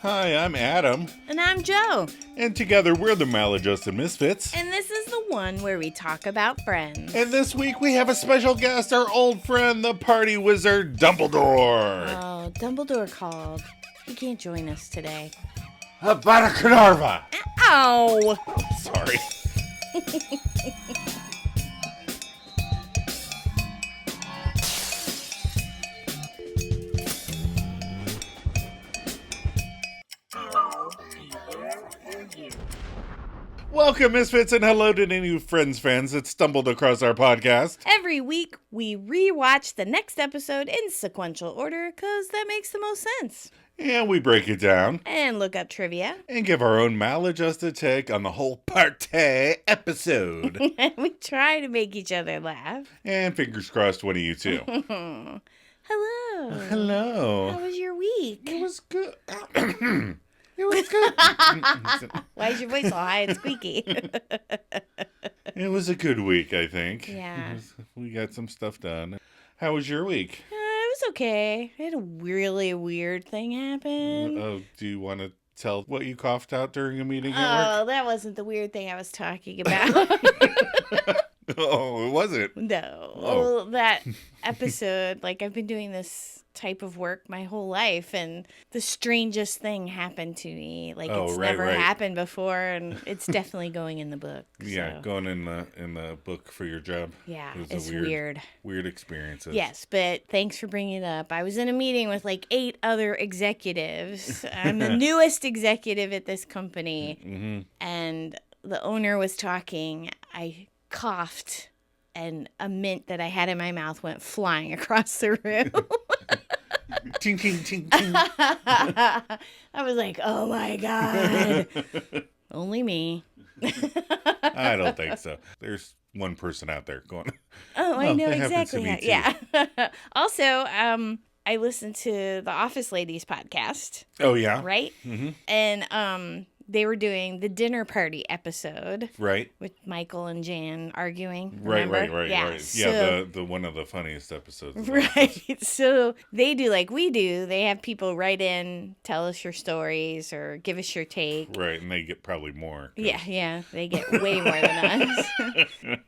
Hi, I'm Adam. And I'm Joe. And together we're the Maladjusted Misfits. And this is the one where we talk about friends. And this week we have a special guest, our old friend, the party wizard, Dumbledore. Oh, Dumbledore called. He can't join us today. Avada Kedavra. Ow! Sorry. Welcome, Misfits, and hello to any new Friends fans that stumbled across our podcast. Every week, we rewatch the next episode in sequential order because that makes the most sense. And we break it down. And look up trivia. And give our own maladjusted take on the whole party episode. We try to make each other laugh. And fingers crossed, one of you two. Hello. Hello. How was your week? It was good. It was good. Why is your voice so high and squeaky? It was a good week, I think. Yeah. We got some stuff done. How was your week? It was okay. I had a really weird thing happen. Oh, do you want to tell what you coughed out during a meeting at Oh, work? that wasn't the weird thing I was talking about. Oh, it wasn't? No. Oh. Well, that episode, I've been doing this type of work my whole life, and the strangest thing happened to me. It's never happened before, and it's definitely going in the book. Yeah, so. going in the book for your job. Yeah, It was it's weird experiences. Yes, but thanks for bringing it up. I was in a meeting with 8 other executives. I'm the newest executive at this company, and the owner was talking. I coughed, and a mint that I had in my mouth went flying across the room. Ting, ting, ting, ting. I was like, oh my God. Only me. I don't think so. There's one person out there going, I know that happens to exactly. me too. Yeah. Also, I listened to the Office Ladies podcast. Oh, yeah? Right? Mm-hmm. And they were doing the dinner party episode. Right. With Michael and Jan arguing. Right. Yeah. Yeah, the one of the funniest episodes. Right. So they do like we do. They have people write in, tell us your stories, or give us your take. Right, and they get probably more. Yeah. They get way more than us.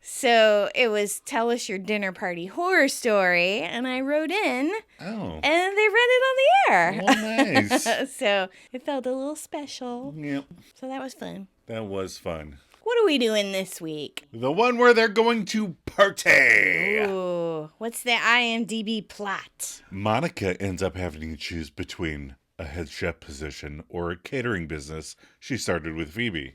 So it was tell us your dinner party horror story, and I wrote in. Oh. And they read it on the air. Oh, nice. So it felt a little special. Yep. So that was fun. That was fun. What are we doing this week? The one where they're going to party. Ooh, what's the IMDb plot? Monica ends up having to choose between a head chef position or a catering business she started with Phoebe.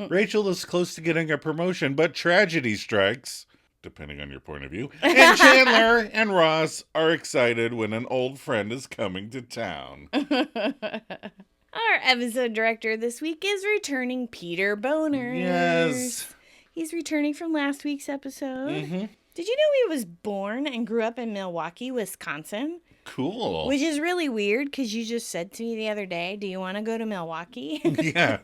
Rachel is close to getting a promotion, but tragedy strikes, depending on your point of view. And Chandler and Ross are excited when an old friend is coming to town. Our episode director this week is returning Peter Boners. Yes. He's returning from last week's episode. Mm-hmm. Did you know he was born and grew up in Milwaukee, Wisconsin? Cool. Which is really weird because you just said to me the other day, do you want to go to Milwaukee? Yeah.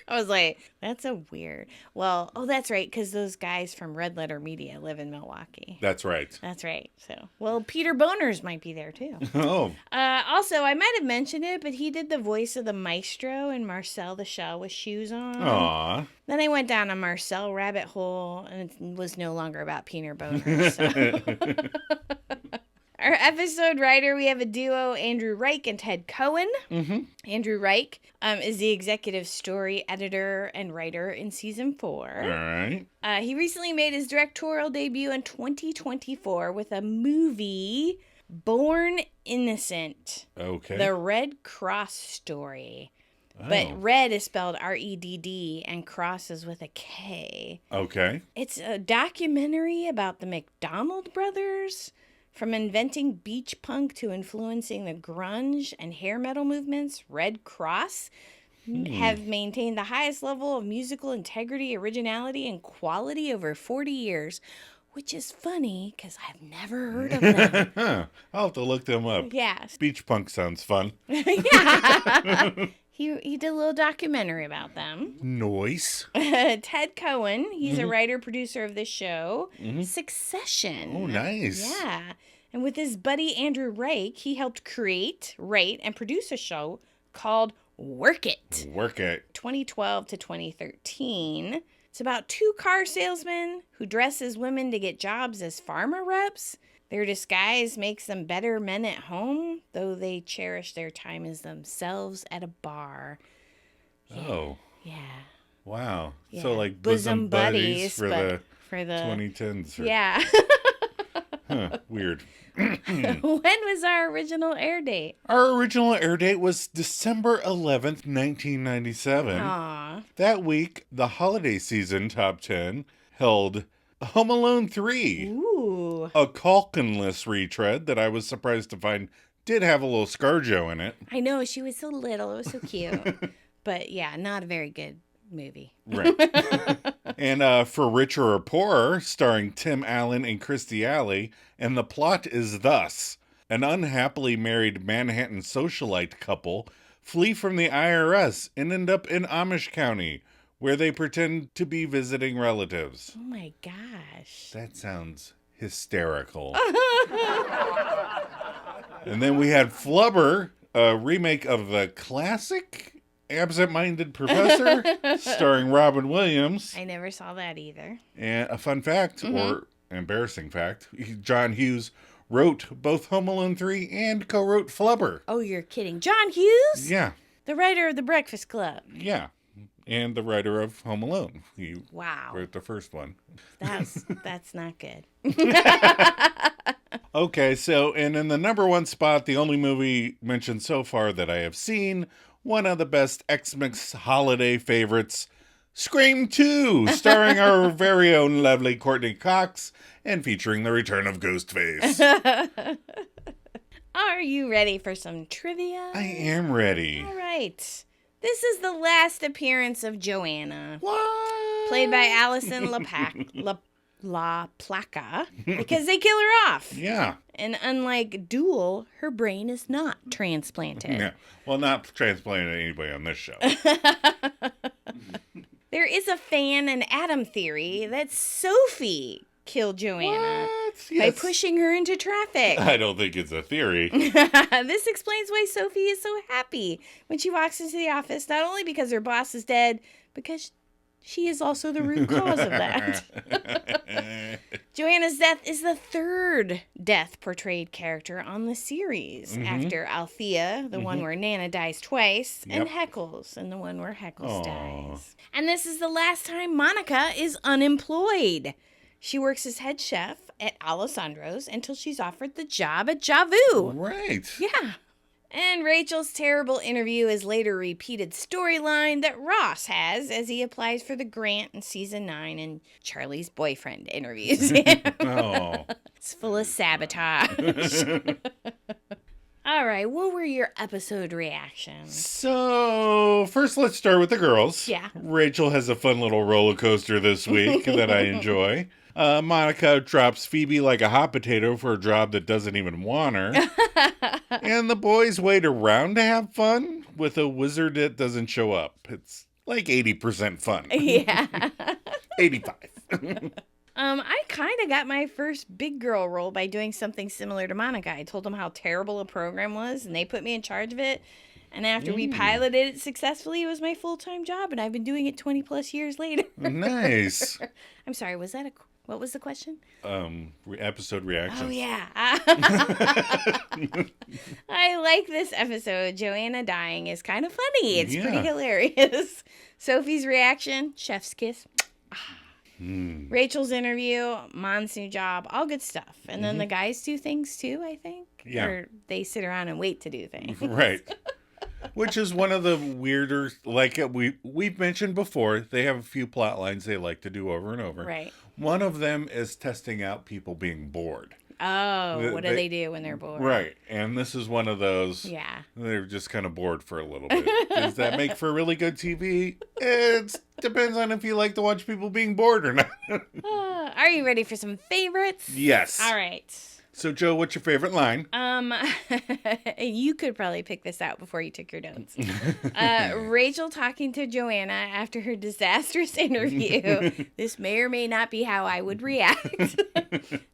I was like, that's so weird. Well, that's right, because those guys from Red Letter Media live in Milwaukee. That's right. That's right. So, Peter Boners might be there too. Oh. Also, I might have mentioned it, but he did the voice of the maestro in Marcel the Shell with Shoes On. Aw. Then I went down a Marcel rabbit hole, and it was no longer about Peter Boners. So. Our episode writer, we have a duo, Andrew Reich and Ted Cohen. Mm-hmm. Andrew Reich is the executive story editor and writer in Season 4. All right. He recently made his directorial debut in 2024 with a movie, Born Innocent. Okay. The Red Cross Story. Oh. But red is spelled R-E-D-D and cross is with a K. Okay. It's a documentary about the McDonald brothers. From inventing beach punk to influencing the grunge and hair metal movements, Red Cross have maintained the highest level of musical integrity, originality, and quality over 40 years, which is funny because I've never heard of them. I'll have to look them up. Yes. Beach punk sounds fun. Yeah. He did a little documentary about them. Nice. Ted Cohen, he's a writer-producer of this show, Succession. Oh, nice. Yeah. And with his buddy Andrew Reich, he helped create, write, and produce a show called Work It. Work It. 2012 to 2013. It's about two car salesmen who dress as women to get jobs as farmer reps. Their disguise makes them better men at home, though they cherish their time as themselves at a bar. Yeah. Oh. Yeah. Wow. Yeah. So like bosom buddies for the for the 2010s. Yeah. Huh, weird. When was our original air date? Our original air date was December 11th, 1997. Aw. That week, the holiday season top 10 held Home Alone 3. Ooh. A Culkin-less retread that I was surprised to find did have a little ScarJo in it. I know, she was so little. It was so cute. But yeah, not a very good movie. Right. And For Richer or Poorer, starring Tim Allen and Kirstie Alley, and the plot is thus. An unhappily married Manhattan socialite couple flee from the IRS and end up in Amish County, where they pretend to be visiting relatives. Oh my gosh. That sounds hysterical. And then we had Flubber, a remake of the classic Absent-Minded Professor, starring Robin Williams. I never saw that either. And a fun fact, or embarrassing fact, John Hughes wrote both Home Alone 3 and co-wrote Flubber. Oh, you're kidding. John Hughes? Yeah, The writer of The Breakfast Club. yeah. And the writer of Home Alone. He Wow. wrote the first one. That's not good. Okay, so, and in the number one spot, the only movie mentioned so far that I have seen, one of the best Xmas holiday favorites, Scream 2, starring our very own lovely Courtney Cox and featuring the return of Ghostface. Are you ready for some trivia? I am ready. All right. This is the last appearance of Joanna, What? played by Allison La Placa, because they kill her off. Yeah. And unlike Duel, her brain is not transplanted. Yeah. Well, not transplanted to anybody on this show. There is a fan and Adam theory that Sophie killed Joanna What? by Yes. pushing her into traffic. I don't think it's a theory. This explains why Sophie is so happy when she walks into the office, not only because her boss is dead, because she is also the root cause of that. Joanna's death is the third death portrayed character on the series, after Althea, the one where Nana dies twice, and Heckles, and the one where Heckles dies. And this is the last time Monica is unemployed. She works as head chef at Alessandro's until she's offered the job at Javu. Right. Yeah. And Rachel's terrible interview is later repeated storyline that Ross has as he applies for the grant in season 9 and Charlie's boyfriend interviews him. Oh. It's full of sabotage. All right, what were your episode reactions? So, first let's start with the girls. Yeah. Rachel has a fun little roller coaster this week that I enjoy. Monica drops Phoebe like a hot potato for a job that doesn't even want her. And the boys wait around to have fun with a wizard that doesn't show up. It's like 80% fun. Yeah. 85. I kind of got my first big girl role by doing something similar to Monica. I told them how terrible a program was, and they put me in charge of it. And after we piloted it successfully, it was my full-time job, and I've been doing it 20 plus years later. Nice. I'm sorry, what was the question? Episode reactions. Oh, yeah. I like this episode. Joanna dying is kind of funny. It's pretty hilarious. Sophie's reaction, chef's kiss. Rachel's interview, Mon's new job, all good stuff. And then the guys do things too, I think. Yeah. Or they sit around and wait to do things. Right. Which is one of the weirder, like we've mentioned before, they have a few plot lines they like to do over and over. Right. One of them is testing out people being bored. Oh, what do they do when they're bored? Right. And this is one of those. Yeah. They're just kind of bored for a little bit. Does that make for really good TV? It depends on if you like to watch people being bored or not. Are you ready for some favorites? Yes. All right. So, Joe, what's your favorite line? You could probably pick this out before you took your notes. Rachel talking to Joanna after her disastrous interview. This may or may not be how I would react.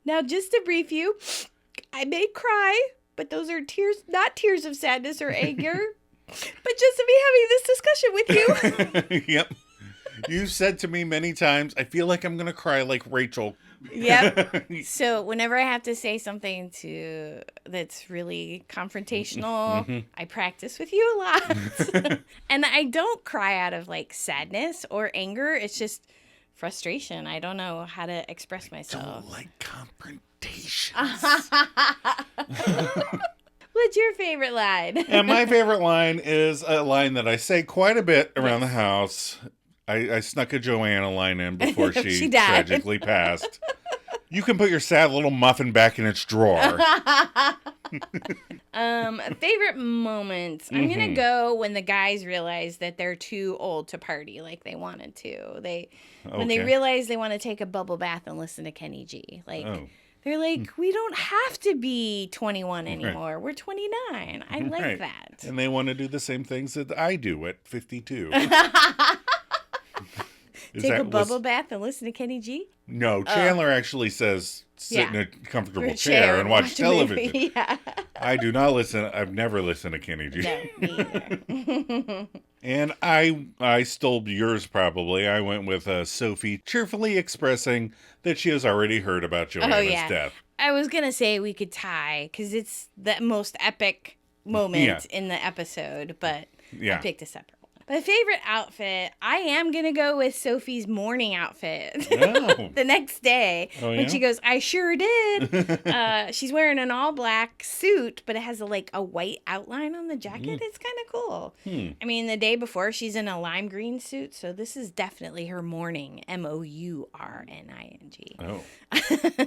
Now, just to brief you, I may cry, but those are tears, not tears of sadness or anger. But just to be having this discussion with you. Yep. You said to me many times, I feel like I'm going to cry like Rachel. Yep. So whenever I have to say something that's really confrontational, I practice with you a lot. And I don't cry out of like sadness or anger. It's just frustration. I don't know how to express myself. Don't like confrontations. What's your favorite line? And my favorite line is a line that I say quite a bit around the house. I snuck a Joanna line in before she died. tragically passed. You can put your sad little muffin back in its drawer. Favorite moments. I'm going to go when the guys realize that they're too old to party like they wanted to. When they realize they want to take a bubble bath and listen to Kenny G. They're like, we don't have to be 21 anymore. We're 29. I like that. And they want to do the same things that I do at 52. Take a bubble bath and listen to Kenny G? No, Chandler actually says sit in a comfortable chair and watch television. Yeah. I do not listen. I've never listened to Kenny G. No, me either. And I stole yours probably. I went with Sophie cheerfully expressing that she has already heard about Joanna's death. I was going to say we could tie because it's the most epic moment in the episode, but I picked a separate one. My favorite outfit, I am going to go with Sophie's morning outfit the next day. When she goes, I sure did. She's wearing an all black suit, but it has a white outline on the jacket. It's kind of cool. I mean, the day before she's in a lime green suit. So this is definitely her morning, Mourning.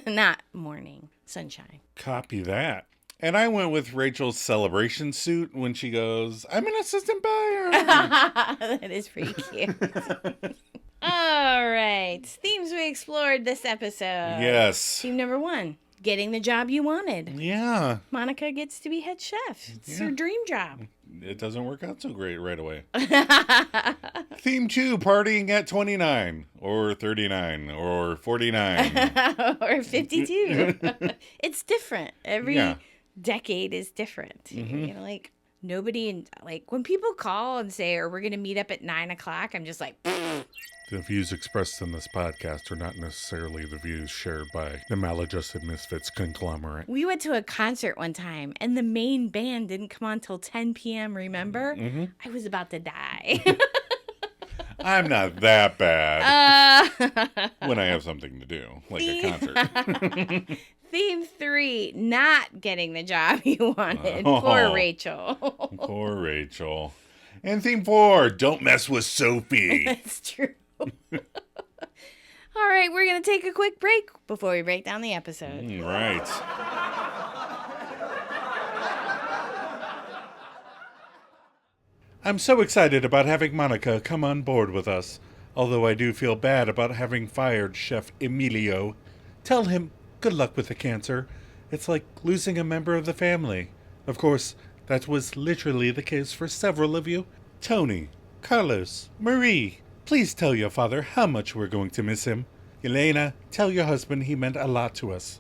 Not morning, sunshine. Copy that. And I went with Rachel's celebration suit when she goes, I'm an assistant buyer. That is pretty cute. All right. Themes we explored this episode. Yes. Theme number 1, getting the job you wanted. Yeah. Monica gets to be head chef. It's her dream job. It doesn't work out so great right away. Theme 2, partying at 29 or 39 or 49. Or 52. It's different. Every decade is different. Nobody when people call and say, we're going to meet up at 9:00, I'm just like, pfft. The views expressed in this podcast are not necessarily the views shared by the Maladjusted Misfits conglomerate. We went to a concert one time and the main band didn't come on till 10 p.m. Remember? I was about to die. I'm not that bad when I have something to do, like a concert. Theme 3, not getting the job you wanted. Poor Rachel. Poor Rachel. And theme 4, don't mess with Sophie. That's true. All right, we're going to take a quick break before we break down the episode. Right. I'm so excited about having Monica come on board with us, although I do feel bad about having fired Chef Emilio. Tell him good luck with the cancer. It's like losing a member of the family. Of course, that was literally the case for several of you. Tony, Carlos, Marie, please tell your father how much we're going to miss him. Elena, tell your husband he meant a lot to us.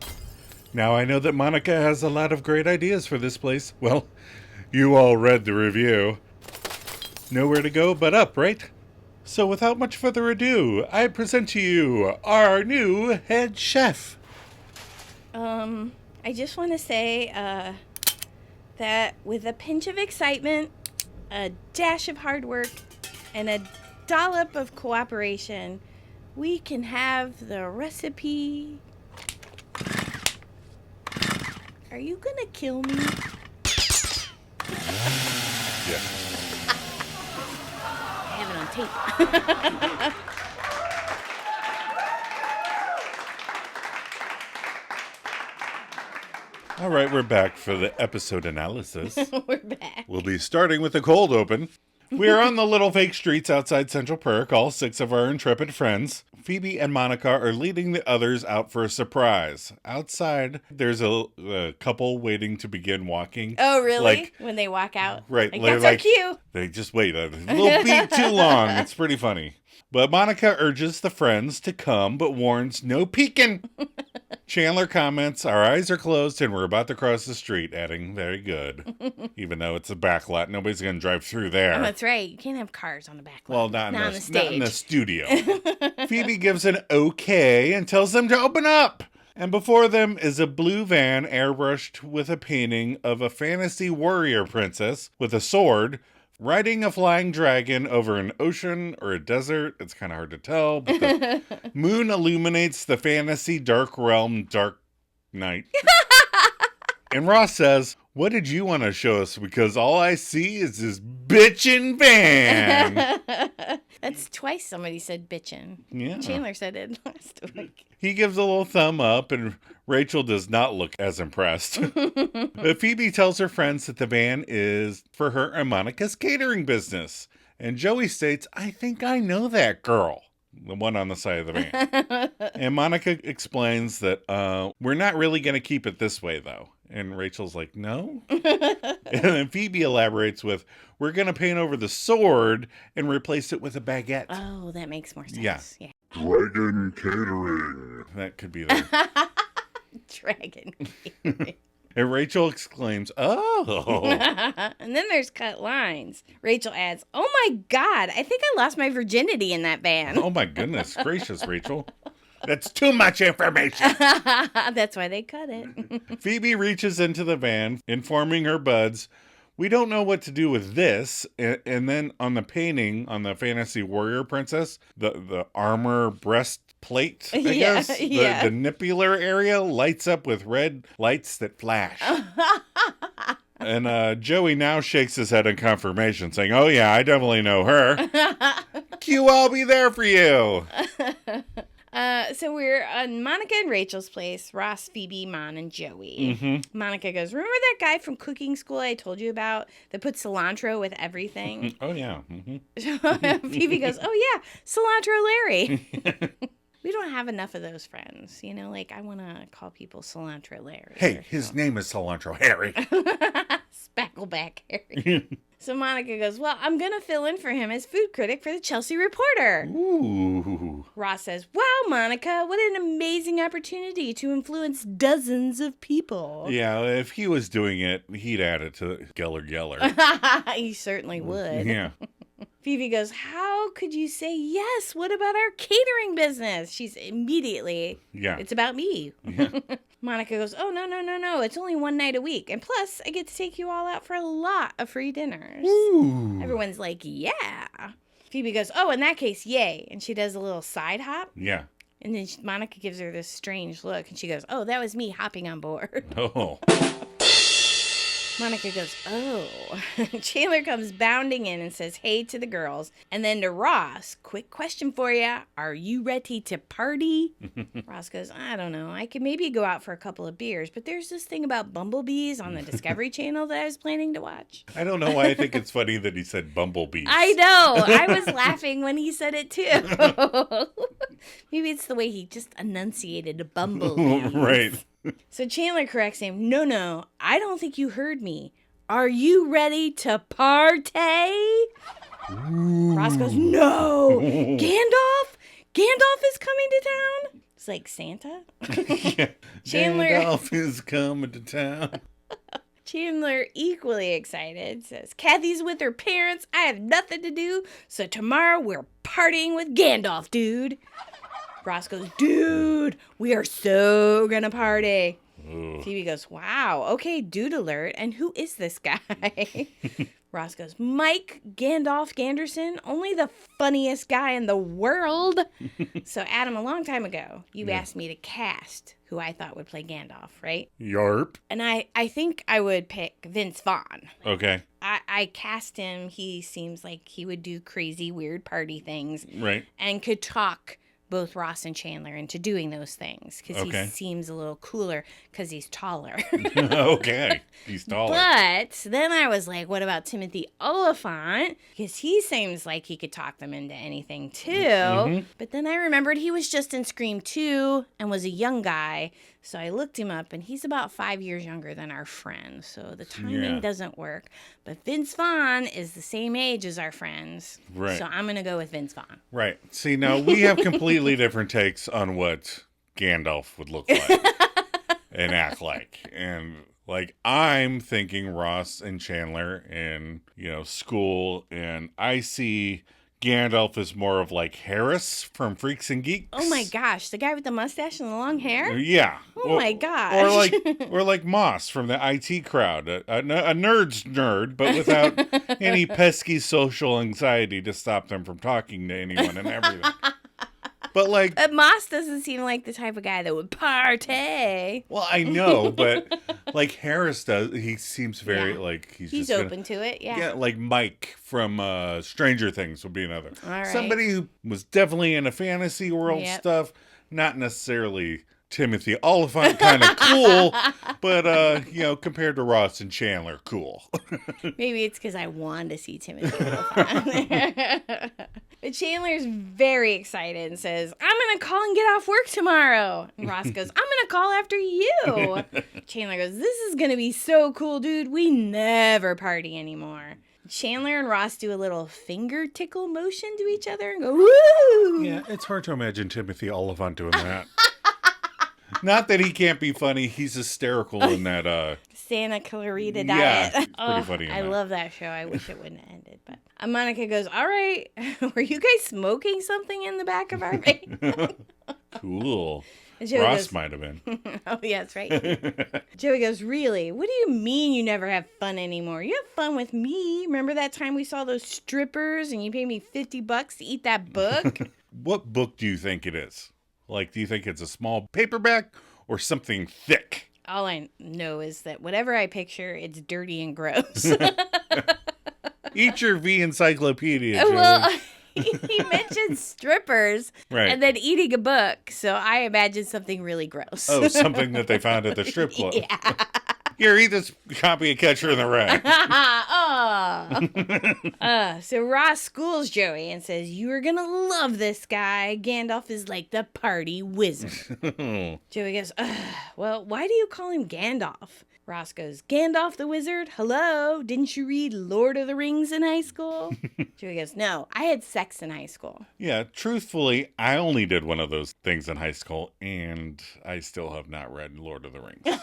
Now I know that Monica has a lot of great ideas for this place. Well, you all read the review. Nowhere to go but up, right? So without much further ado, I present to you our new head chef. I just want to say that with a pinch of excitement, a dash of hard work, and a dollop of cooperation, we can have the recipe. Are you gonna kill me? Yeah. I have it on tape. All right, we're back for the episode analysis. We're back. We'll be starting with the cold open. We are on the little fake streets outside Central Park, all 6 of our intrepid friends. Phoebe and Monica are leading the others out for a surprise. Outside, there's a couple waiting to begin walking. Oh, really? When they walk out? Right. That's our cue. They just wait a little beat too long. It's pretty funny. But Monica urges the friends to come, but warns no peeking. Chandler comments, our eyes are closed and we're about to cross the street, adding, very good. Even though it's a back lot, nobody's going to drive through there. Oh, that's right. You can't have cars on the back lot. Well, not on the stage. Not in the studio. Phoebe gives an okay and tells them to open up. And before them is a blue van airbrushed with a painting of a fantasy warrior princess with a sword riding a flying dragon over an ocean or a desert. It's kind of hard to tell, but the moon illuminates the fantasy dark realm dark night. And Ross says, what did you want to show us? Because all I see is this bitchin' van. That's twice somebody said bitchin'. Yeah. Chandler said it last week. He gives a little thumb up, and Rachel does not look as impressed. But Phoebe tells her friends that the van is for her and Monica's catering business. And Joey states, I think I know that girl. The one on the side of the van. And Monica explains that we're not really going to keep it this way, though. And Rachel's like, no? And then Phoebe elaborates with, we're going to paint over the sword and replace it with a baguette. Oh, that makes more sense. Yeah. Dragon catering. That could be there. Dragon catering. And Rachel exclaims, oh. And then there's cut lines. Rachel adds, oh my God, I think I lost my virginity in that van. Oh my goodness gracious, Rachel. That's too much information. That's why they cut it. Phoebe reaches into the van, informing her buds, we don't know what to do with this. And then on the painting, on the fantasy warrior princess, the armor breastplate, I guess, the nippular area lights up with red lights that flash. And Joey now shakes his head in confirmation, saying, oh yeah, I definitely know her. Q, I'll be there for you. So we're on Monica and Rachel's place. Ross, Phoebe, Mon, and Joey. Mm-hmm. Monica goes, remember that guy from cooking school I told you about that put cilantro with everything? Oh, yeah. Mm-hmm. Phoebe goes, oh, yeah, Cilantro Larry. We don't have enough of those friends. You know, like I want to call people Cilantro Larry. Hey, his name is Cilantro Harry. Spackleback Harry. So Monica goes, well, I'm going to fill in for him as food critic for the Chelsea Reporter. Ooh. Ross says, wow, Monica, what an amazing opportunity to influence dozens of people. Yeah, if he was doing it, he'd add it to Geller Geller. He certainly would. Yeah. Phoebe goes, how could you say yes? What about our catering business? She's immediately, it's about me. Yeah. Monica goes, oh, no. It's only one night a week. And plus, I get to take you all out for a lot of free dinners. Ooh. Everyone's like, yeah. Phoebe goes, oh, in that case, yay. And she does a little side hop. Yeah. And then Monica gives her this strange look. And she goes, oh, that was me hopping on board. Oh. Monica goes, oh. Chandler comes bounding in and says, hey to the girls. And then to Ross, quick question for you. Are you ready to party? Ross goes, I don't know. I could maybe go out for a couple of beers, but there's this thing about bumblebees on the Discovery Channel that I was planning to watch. I don't know why I think it's funny that he said bumblebees. I know. I was laughing when he said it too. Maybe it's the way he just enunciated bumblebees. Right. So Chandler corrects him, no, I don't think you heard me. Are you ready to partay? Ross goes, no. Gandalf is coming to town? It's like Santa. Yeah. Chandler. Gandalf is coming to town. Chandler, equally excited, says, Kathy's with her parents. I have nothing to do, so tomorrow we're partying with Gandalf, dude. Ross goes, dude, we are so gonna party. Ooh. Phoebe goes, wow, okay, dude alert. And who is this guy? Ross goes, Mike Gandalf Ganderson, only the funniest guy in the world. So, Adam, a long time ago, you asked me to cast who I thought would play Gandalf, right? Yarp. And I think I would pick Vince Vaughn. Okay. I cast him. He seems like he would do crazy, weird party things. Right. And could talk both Ross and Chandler into doing those things because he seems a little cooler because he's taller. Okay, he's taller. But then I was like, what about Timothy Oliphant? Because he seems like he could talk them into anything too. Mm-hmm. But then I remembered he was just in Scream 2 and was a young guy. So I looked him up, and he's about 5 years younger than our friend. So the timing doesn't work. But Vince Vaughn is the same age as our friends. Right. So I'm going to go with Vince Vaughn. Right. See, now we have completely different takes on what Gandalf would look like and act like. And like, I'm thinking Ross and Chandler in, school, and I see Gandalf is more of like Harris from Freaks and Geeks. Oh my gosh, the guy with the mustache and the long hair? Yeah. Oh my gosh. Or like Moss from the IT crowd, a nerd's nerd, but without any pesky social anxiety to stop them from talking to anyone and everything. But like, But Moss doesn't seem like the type of guy that would party. well, I know, but like Harris does. He seems very like he's just open to it. Yeah. Yeah, like Mike from Stranger Things would be another. All right. Somebody who was definitely in a fantasy world stuff, not necessarily Timothy Oliphant kind of cool, but compared to Ross and Chandler, cool. Maybe it's because I wanted to see Timothy Oliphant. But Chandler's very excited and says, "I'm going to call and get off work tomorrow." And Ross goes, "I'm going to call after you." Chandler goes, "This is going to be so cool, dude. We never party anymore." Chandler and Ross do a little finger tickle motion to each other and go, "Woo!" Yeah, it's hard to imagine Timothy Oliphant doing that. Not that he can't be funny. He's hysterical in that. Santa Clarita Yeah, Diet. he's pretty funny in I that. love that show. I wish it wouldn't have ended. But Monica goes, "All right, were you guys smoking something in the back of our van?" Cool. And Joey Ross goes, might have been. "Oh, yeah, that's right." Joey goes, "Really? What do you mean you never have fun anymore? You have fun with me. Remember that time we saw those strippers and you paid me $50 to eat that book?" What book do you think it is? Like, do you think it's a small paperback or something thick? All I know is that whatever I picture, it's dirty and gross. Eat your V encyclopedia, Joey. Well, he mentioned strippers Right. and then eating a book, so I imagine something really gross. Oh, something that they found at the strip club. Yeah. Here, eat this copy of Catcher in the Rye. So Ross schools Joey and says, "You are going to love this guy. Gandalf is like the party wizard." Joey goes, "Well, why do you call him Gandalf?" Ross goes, "Gandalf the wizard? Hello? Didn't you read Lord of the Rings in high school?" Joey goes, "No, I had sex in high school." Yeah, truthfully, I only did one of those things in high school, and I still have not read Lord of the Rings.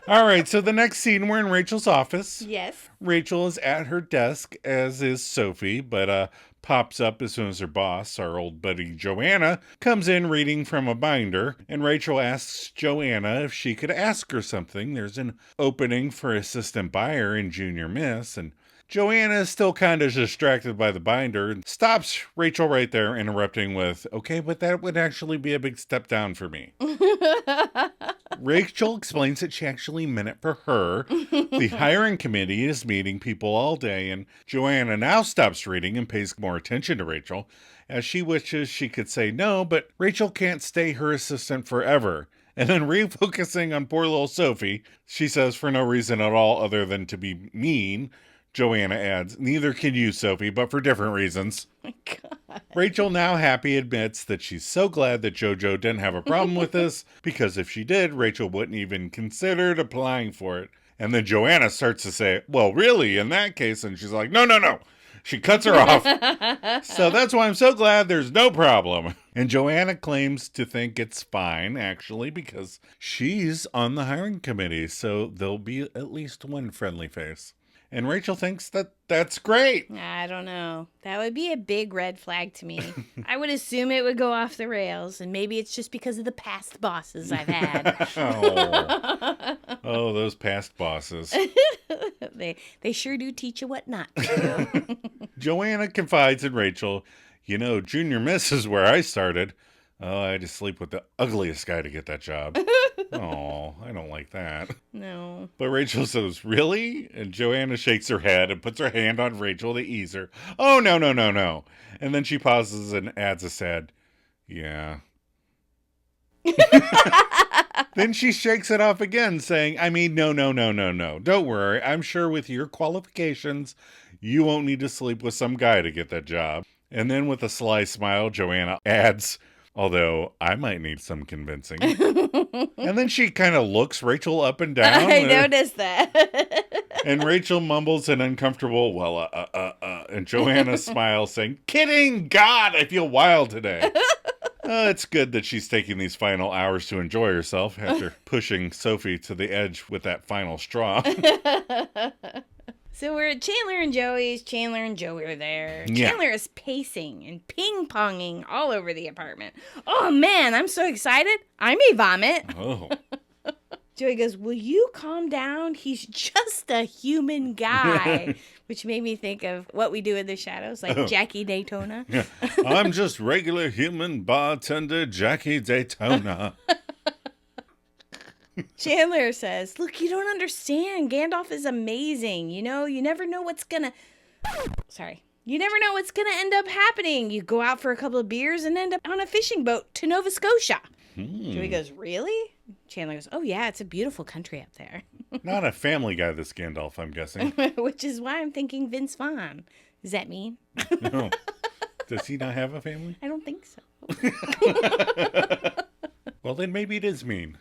All right, so the next scene, we're in Rachel's office. Yes. Rachel is at her desk, as is Sophie, but pops up as soon as her boss, our old buddy Joanna, comes in reading from a binder, and Rachel asks Joanna if she could ask her something. There's an opening for assistant buyer in Junior Miss, and Joanna is still kind of distracted by the binder and stops Rachel right there, interrupting with, "Okay, but that would actually be a big step down for me." Rachel explains that she actually meant it for her. The hiring committee is meeting people all day, and Joanna now stops reading and pays more attention to Rachel, as she wishes she could say no, but Rachel can't stay her assistant forever. And then refocusing on poor little Sophie, she says for no reason at all other than to be mean, Joanna adds, "Neither can you, Sophie, but for different reasons." Oh my God. Rachel, now happy, admits that she's so glad that JoJo didn't have a problem with this, because if she did, Rachel wouldn't even considered applying for it. And then Joanna starts to say, "Well, really, in that case," and she's like, no. She cuts her off. "So that's why I'm so glad there's no problem." And Joanna claims to think it's fine, actually, because she's on the hiring committee, so there'll be at least one friendly face. And Rachel thinks that that's great. I don't know. That would be a big red flag to me. I would assume it would go off the rails, and maybe it's just because of the past bosses I've had. Oh, those past bosses. They sure do teach you what not to do. Joanna confides in Rachel, Junior Miss is where I started. Oh, I had to sleep with the ugliest guy to get that job. Oh, I don't like that. No. But Rachel says, "Really?" And Joanna shakes her head and puts her hand on Rachel to ease her. "Oh, no. And then she pauses and adds a sad, "Yeah." Then she shakes it off again, saying, no. Don't worry. I'm sure with your qualifications, you won't need to sleep with some guy to get that job. And then with a sly smile, Joanna adds, "Although I might need some convincing." And then she kind of looks Rachel up and down. I noticed that. And Rachel mumbles an uncomfortable, and Joanna smiles, saying, "Kidding! God, I feel wild today." It's good that she's taking these final hours to enjoy herself after pushing Sophie to the edge with that final straw. So we're at Chandler and Joey's. Chandler and Joey are there. Yeah. Chandler is pacing and ping-ponging all over the apartment. Oh, man, I'm so excited. I may vomit. Oh. Joey goes, will you calm down? He's just a human guy. Which made me think of What We Do in the Shadows, like Jackie Daytona. Yeah. I'm just regular human bartender Jackie Daytona. Chandler says, look, you don't understand. Gandalf is amazing. You know, you never know what's gonna... You never know what's gonna end up happening. You go out for a couple of beers and end up on a fishing boat to Nova Scotia. Joey goes, really? Chandler goes, oh yeah, it's a beautiful country up there. Not a family guy, this Gandalf, I'm guessing. Which is why I'm thinking Vince Vaughn. Does that mean? No. Does he not have a family? I don't think so. Well, then maybe it is mean.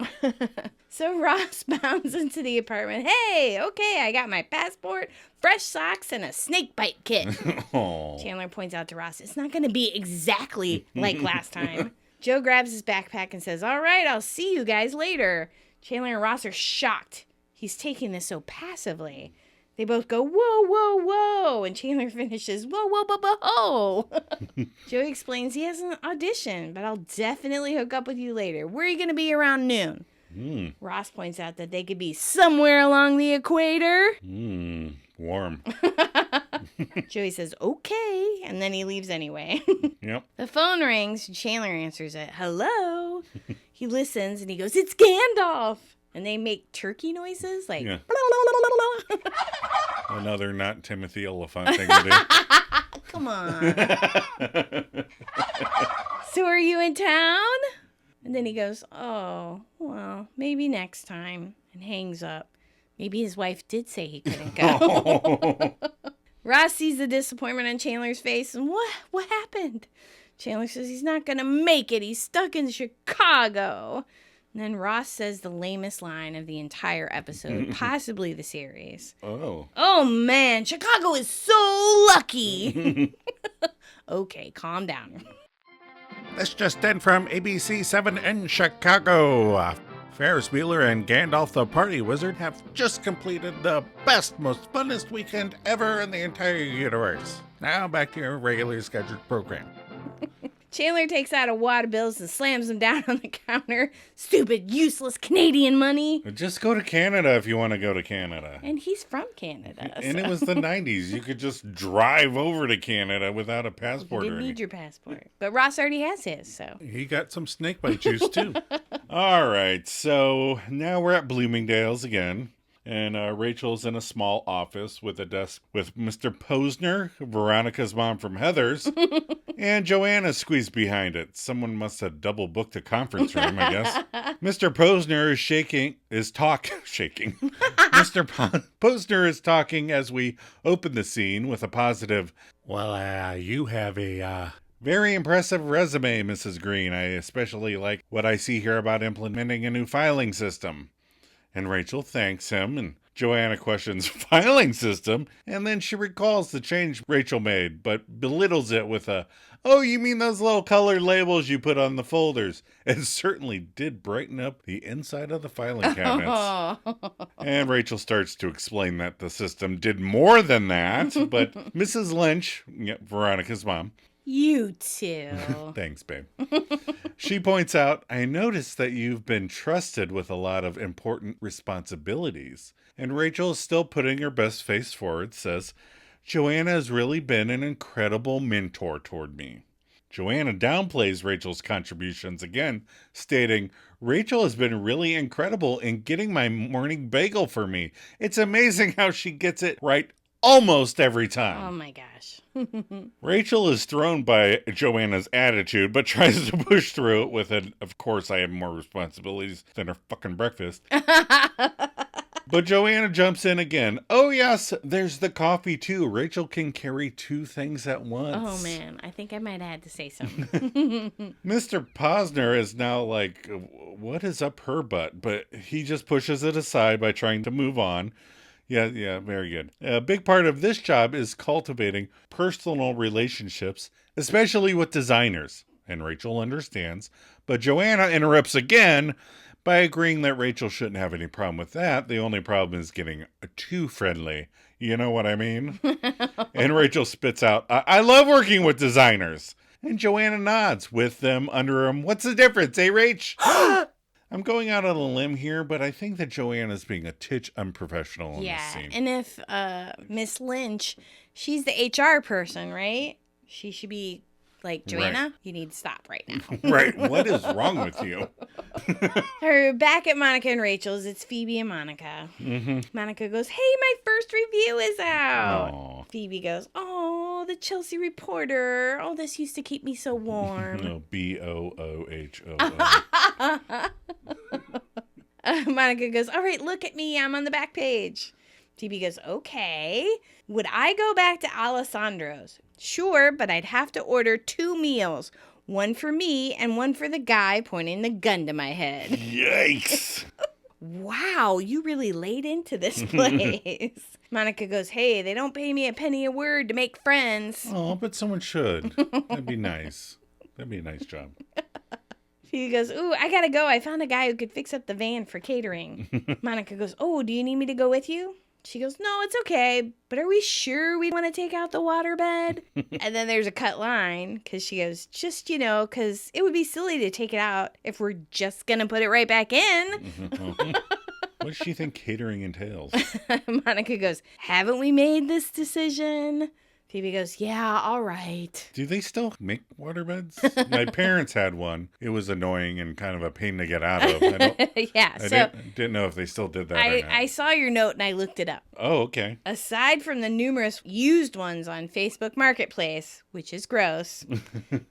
So Ross bounds into the apartment. Hey, okay, I got my passport, fresh socks, and a snake bite kit. Oh. Chandler points out to Ross, it's not going to be exactly like last time. Joe grabs his backpack and says, all right, I'll see you guys later. Chandler and Ross are shocked. He's taking this so passively. They both go, whoa, whoa, whoa. And Chandler finishes, whoa, whoa, ho. Joey explains he has an audition, but I'll definitely hook up with you later. Where are you going to be around noon? Ross points out that they could be somewhere along the equator. Warm. Joey says, okay. And then he leaves anyway. Yep. The phone rings. Chandler answers it. Hello. He listens and he goes, it's Gandalf. And they make turkey noises like... Yeah. Another not Timothy Oliphant thing to do. Come on. So are you in town? And then he goes, oh, well, maybe next time. And hangs up. Maybe his wife did say he couldn't go. Ross sees the disappointment on Chandler's face. And what happened? Chandler says he's not going to make it. He's stuck in Chicago. And then Ross says the lamest line of the entire episode, possibly the series. Oh, man, Chicago is so lucky. Okay, calm down. This just in from ABC 7 in Chicago. Ferris Bueller and Gandalf the Party Wizard have just completed the best, most funnest weekend ever in the entire universe. Now back to your regularly scheduled program. Chandler takes out a wad of bills and slams them down on the counter. Stupid, useless Canadian money. Just go to Canada if you want to go to Canada. And he's from Canada. And it was the 90s. You could just drive over to Canada without a passport. You didn't need your passport. But Ross already has his, so. He got some snakebite juice, too. All right, so now we're at Bloomingdale's again. And Rachel's in a small office with a desk with Mr. Posner, Veronica's mom from Heather's, and Joanna squeezed behind it. Someone must have double booked a conference room, I guess. Mr. Posner is shaking. Mr. Posner is talking as we open the scene with a positive, well, you have a very impressive resume, Mrs. Green. I especially like what I see here about implementing a new filing system. And Rachel thanks him, and Joanna questions filing system, and then she recalls the change Rachel made, but belittles it with a, oh, you mean those little colored labels you put on the folders? It certainly did brighten up the inside of the filing cabinets. And Rachel starts to explain that the system did more than that, but Mrs. Lynch, Veronica's mom, you too. Thanks, babe. She points out, I noticed that you've been trusted with a lot of important responsibilities. And Rachel is still putting her best face forward, says, Joanna has really been an incredible mentor toward me. Joanna downplays Rachel's contributions again, stating, Rachel has been really incredible in getting my morning bagel for me. It's amazing how she gets it right almost every time. Oh my gosh. Rachel is thrown by Joanna's attitude, but tries to push through it with an, of course I have more responsibilities than her fucking breakfast. But Joanna jumps in again. Oh yes, there's the coffee too. Rachel can carry two things at once. Oh man, I think I might have had to say something. Mr. Posner is now like, what is up her butt? But he just pushes it aside by trying to move on. Yeah, very good. A big part of this job is cultivating personal relationships, especially with designers. and Rachel understands. But Joanna interrupts again by agreeing that Rachel shouldn't have any problem with that. The only problem is getting too friendly. You know what I mean? And Rachel spits out, I love working with designers. And Joanna nods with them under him. What's the difference, eh, Rach? I'm going out on a limb here, but I think that Joanna's being a titch unprofessional in this scene. And if Miss Lynch, she's the HR person, right? She should be like, Joanna, Right. You need to stop right now. Right. What is wrong with you? Her back at Monica and Rachel's, it's Phoebe and Monica. Mm-hmm. Monica goes, hey, my first review is out. Aww. Phoebe goes, oh, the Chelsea Reporter. Oh, this used to keep me so warm. No, BOOHOO. Monica goes, all right, look at me. I'm on the back page. Phoebe goes, okay. Would I go back to Alessandro's? Sure, but I'd have to order 2 meals. One for me and one for the guy pointing the gun to my head. Yikes. Wow, you really laid into this place. Monica goes, hey, they don't pay me a penny a word to make friends. Oh, but someone should. That'd be nice. That'd be a nice job. Phoebe goes, ooh, I gotta go. I found a guy who could fix up the van for catering. Monica goes, oh, do you need me to go with you? She goes, no, it's okay, but are we sure we want to take out the waterbed? And then there's a cut line, because she goes, just, because it would be silly to take it out if we're just going to put it right back in. What does she think catering entails? Monica goes, haven't we made this decision? Phoebe goes, yeah, all right. Do they still make waterbeds? My parents had one. It was annoying and kind of a pain to get out of. I didn't know if they still did that or not. I saw your note and I looked it up. Oh, okay. Aside from the numerous used ones on Facebook Marketplace, which is gross,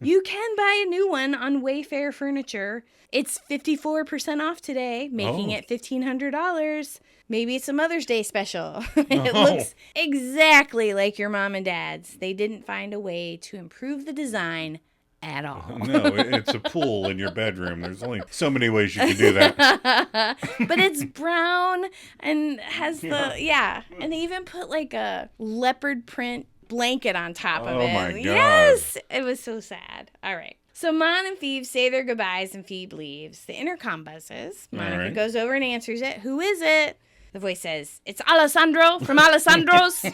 you can buy a new one on Wayfair Furniture. It's 54% off today, making it $1,500. Maybe it's a Mother's Day special. It looks exactly like your mom and dad's. They didn't find a way to improve the design at all. No, it's a pool in your bedroom. There's only so many ways you can do that. But it's brown and has and they even put like a leopard print blanket on top of it. Oh my God. Yes, it was so sad. All right. So Mon and Phoebe say their goodbyes and Phoebe leaves. The intercom buzzes. Monica goes over and answers it. Who is it? The voice says, it's Alessandro from Alessandro's.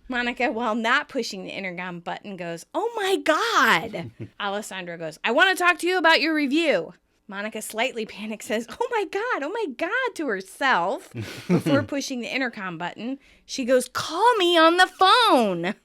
Monica, while not pushing the intercom button, goes, oh my God. Alessandro goes, I want to talk to you about your review. Monica slightly panics, says, oh my God, to herself. Before pushing the intercom button, she goes, call me on the phone.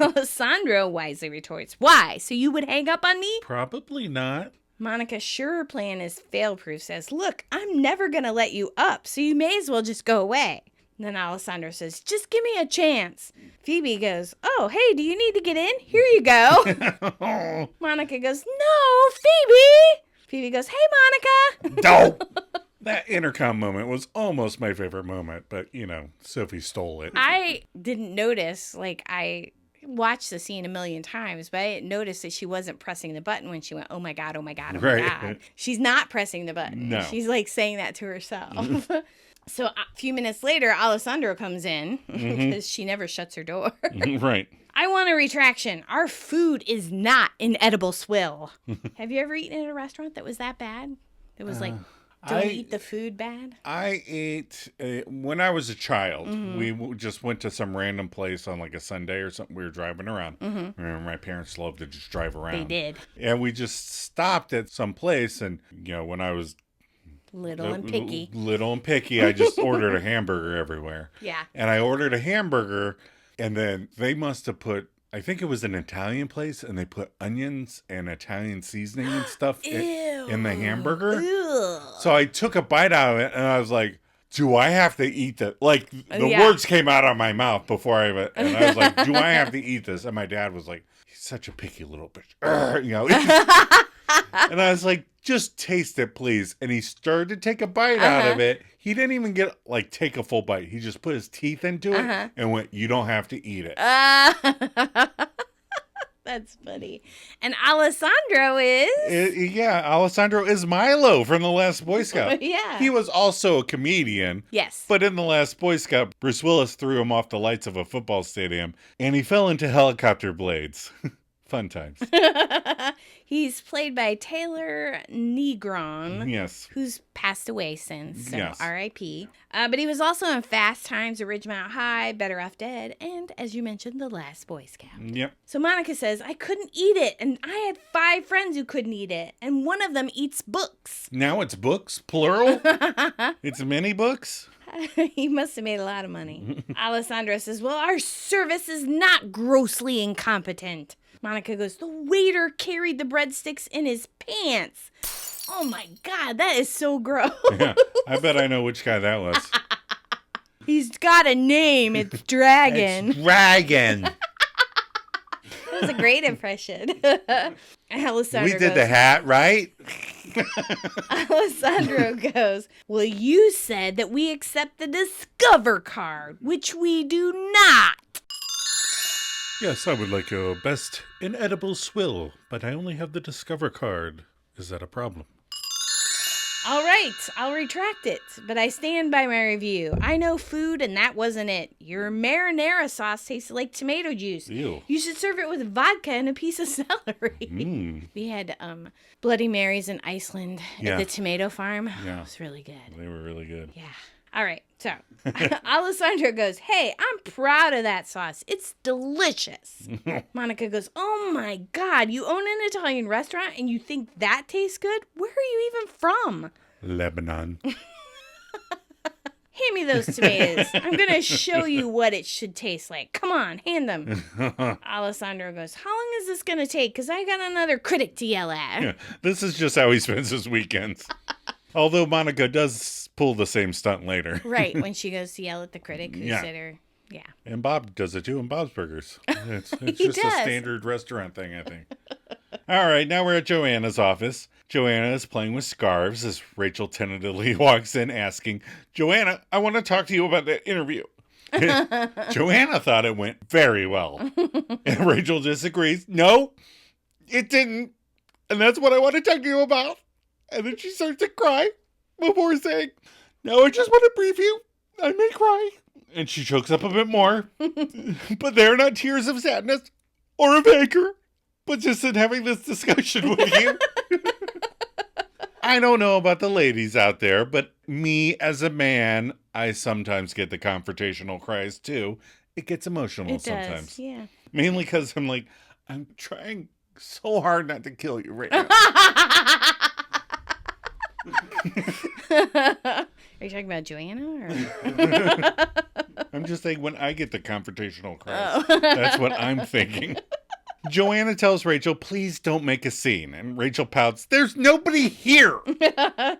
Alessandro wisely retorts, why? So you would hang up on me? Probably not. Monica, sure her plan is fail-proof, says, look, I'm never going to let you up, so you may as well just go away. Then Alessandro says, just give me a chance. Phoebe goes, oh, hey, do you need to get in? Here you go. Monica goes, no, Phoebe. Phoebe goes, hey, Monica. No. That intercom moment was almost my favorite moment, but, Sophie stole it. I didn't notice, I watched the scene a million times, but I didn't notice that she wasn't pressing the button when she went, oh my God, oh my God, oh my God. She's not pressing the button. No. She's saying that to herself. So a few minutes later, Alessandro comes in because she never shuts her door. Right. I want a retraction. Our food is not an edible swill. Have you ever eaten at a restaurant that was that bad? It was don't eat the food bad? I ate, when I was a child, we just went to some random place on a Sunday or something. We were driving around. Remember, my parents loved to just drive around. They did. And we just stopped at some place. And, when I was little and picky, I just ordered a hamburger everywhere. Yeah. And I ordered a hamburger, and then they must have put, I think it was an Italian place, and they put onions and Italian seasoning and stuff in the hamburger. Ew. So I took a bite out of it, and I was like, do I have to eat that? The words came out of my mouth before and I was like, do I have to eat this? And my dad was like, he's such a picky little bitch. And I was like, just taste it, please. And he started to take a bite out of it. He didn't even get, take a full bite. He just put his teeth into it and went, you don't have to eat it. That's funny. And Alessandro is? Alessandro is Milo from The Last Boy Scout. Yeah. He was also a comedian. Yes. But in The Last Boy Scout, Bruce Willis threw him off the lights of a football stadium, and he fell into helicopter blades. Fun times. He's played by Taylor Negron. Yes. Who's passed away since, so Yes. R.I.P. But he was also in Fast Times at Ridgemont High, Better Off Dead, and, as you mentioned, The Last Boy Scout. Yep. So Monica says, I couldn't eat it, and I had 5 friends who couldn't eat it, and one of them eats books. Now it's books, plural? It's many books? He must have made a lot of money. Alessandro says, well, our service is not grossly incompetent. Monica goes, the waiter carried the breadsticks in his pants. Oh my God, that is so gross. Yeah, I bet I know which guy that was. He's got a name. It's Dragon. It's Dragon. That was a great impression. Alessandro We did goes, the hat, right? Alessandro goes, well, you said that we accept the Discover card, which we do not. Yes, I would like your best inedible swill, but I only have the Discover card. Is that a problem? All right, I'll retract it, but I stand by my review. I know food, and that wasn't it. Your marinara sauce tasted like tomato juice. Ew. You should serve it with vodka and a piece of celery. We had Bloody Marys in Iceland Yeah. at the tomato farm. Yeah. It was really good. They were really good. Yeah. All right, so Alessandro goes, hey, I'm proud of that sauce. It's delicious. Monica goes, oh my God, you own an Italian restaurant and you think that tastes good? Where are you even from? Lebanon. Hand me those tomatoes. I'm going to show you what it should taste like. Come on, hand them. Alessandro goes, how long is this going to take? Because I got another critic to yell at. Yeah, this is just how he spends his weekends. Although Monica does pull the same stunt later. Right, when she goes to yell at the critic who Yeah. said her, yeah. And Bob does it too in Bob's Burgers. It's He just does. a standard restaurant thing, I think. All right, now we're at Joanna's office. Joanna is playing with scarves as Rachel tentatively walks in asking, Joanna, I want to talk to you about that interview. Joanna thought it went very well. And Rachel disagrees. No, it didn't. And that's what I want to talk to you about. And then she starts to cry before saying, now I just want to brief you. I may cry. And she chokes up a bit more. But they're not tears of sadness or of anger, but just in having this discussion with you. I don't know about the ladies out there, but me as a man, I sometimes get the confrontational cries too. It gets emotional It sometimes. does, yeah. Mainly because I'm like, I'm trying so hard not to kill you right now. Are you talking about Joanna? Or? I'm just saying when I get the confrontational cries, that's what I'm thinking. Joanna tells Rachel, please don't make a scene. And Rachel pouts, there's nobody here.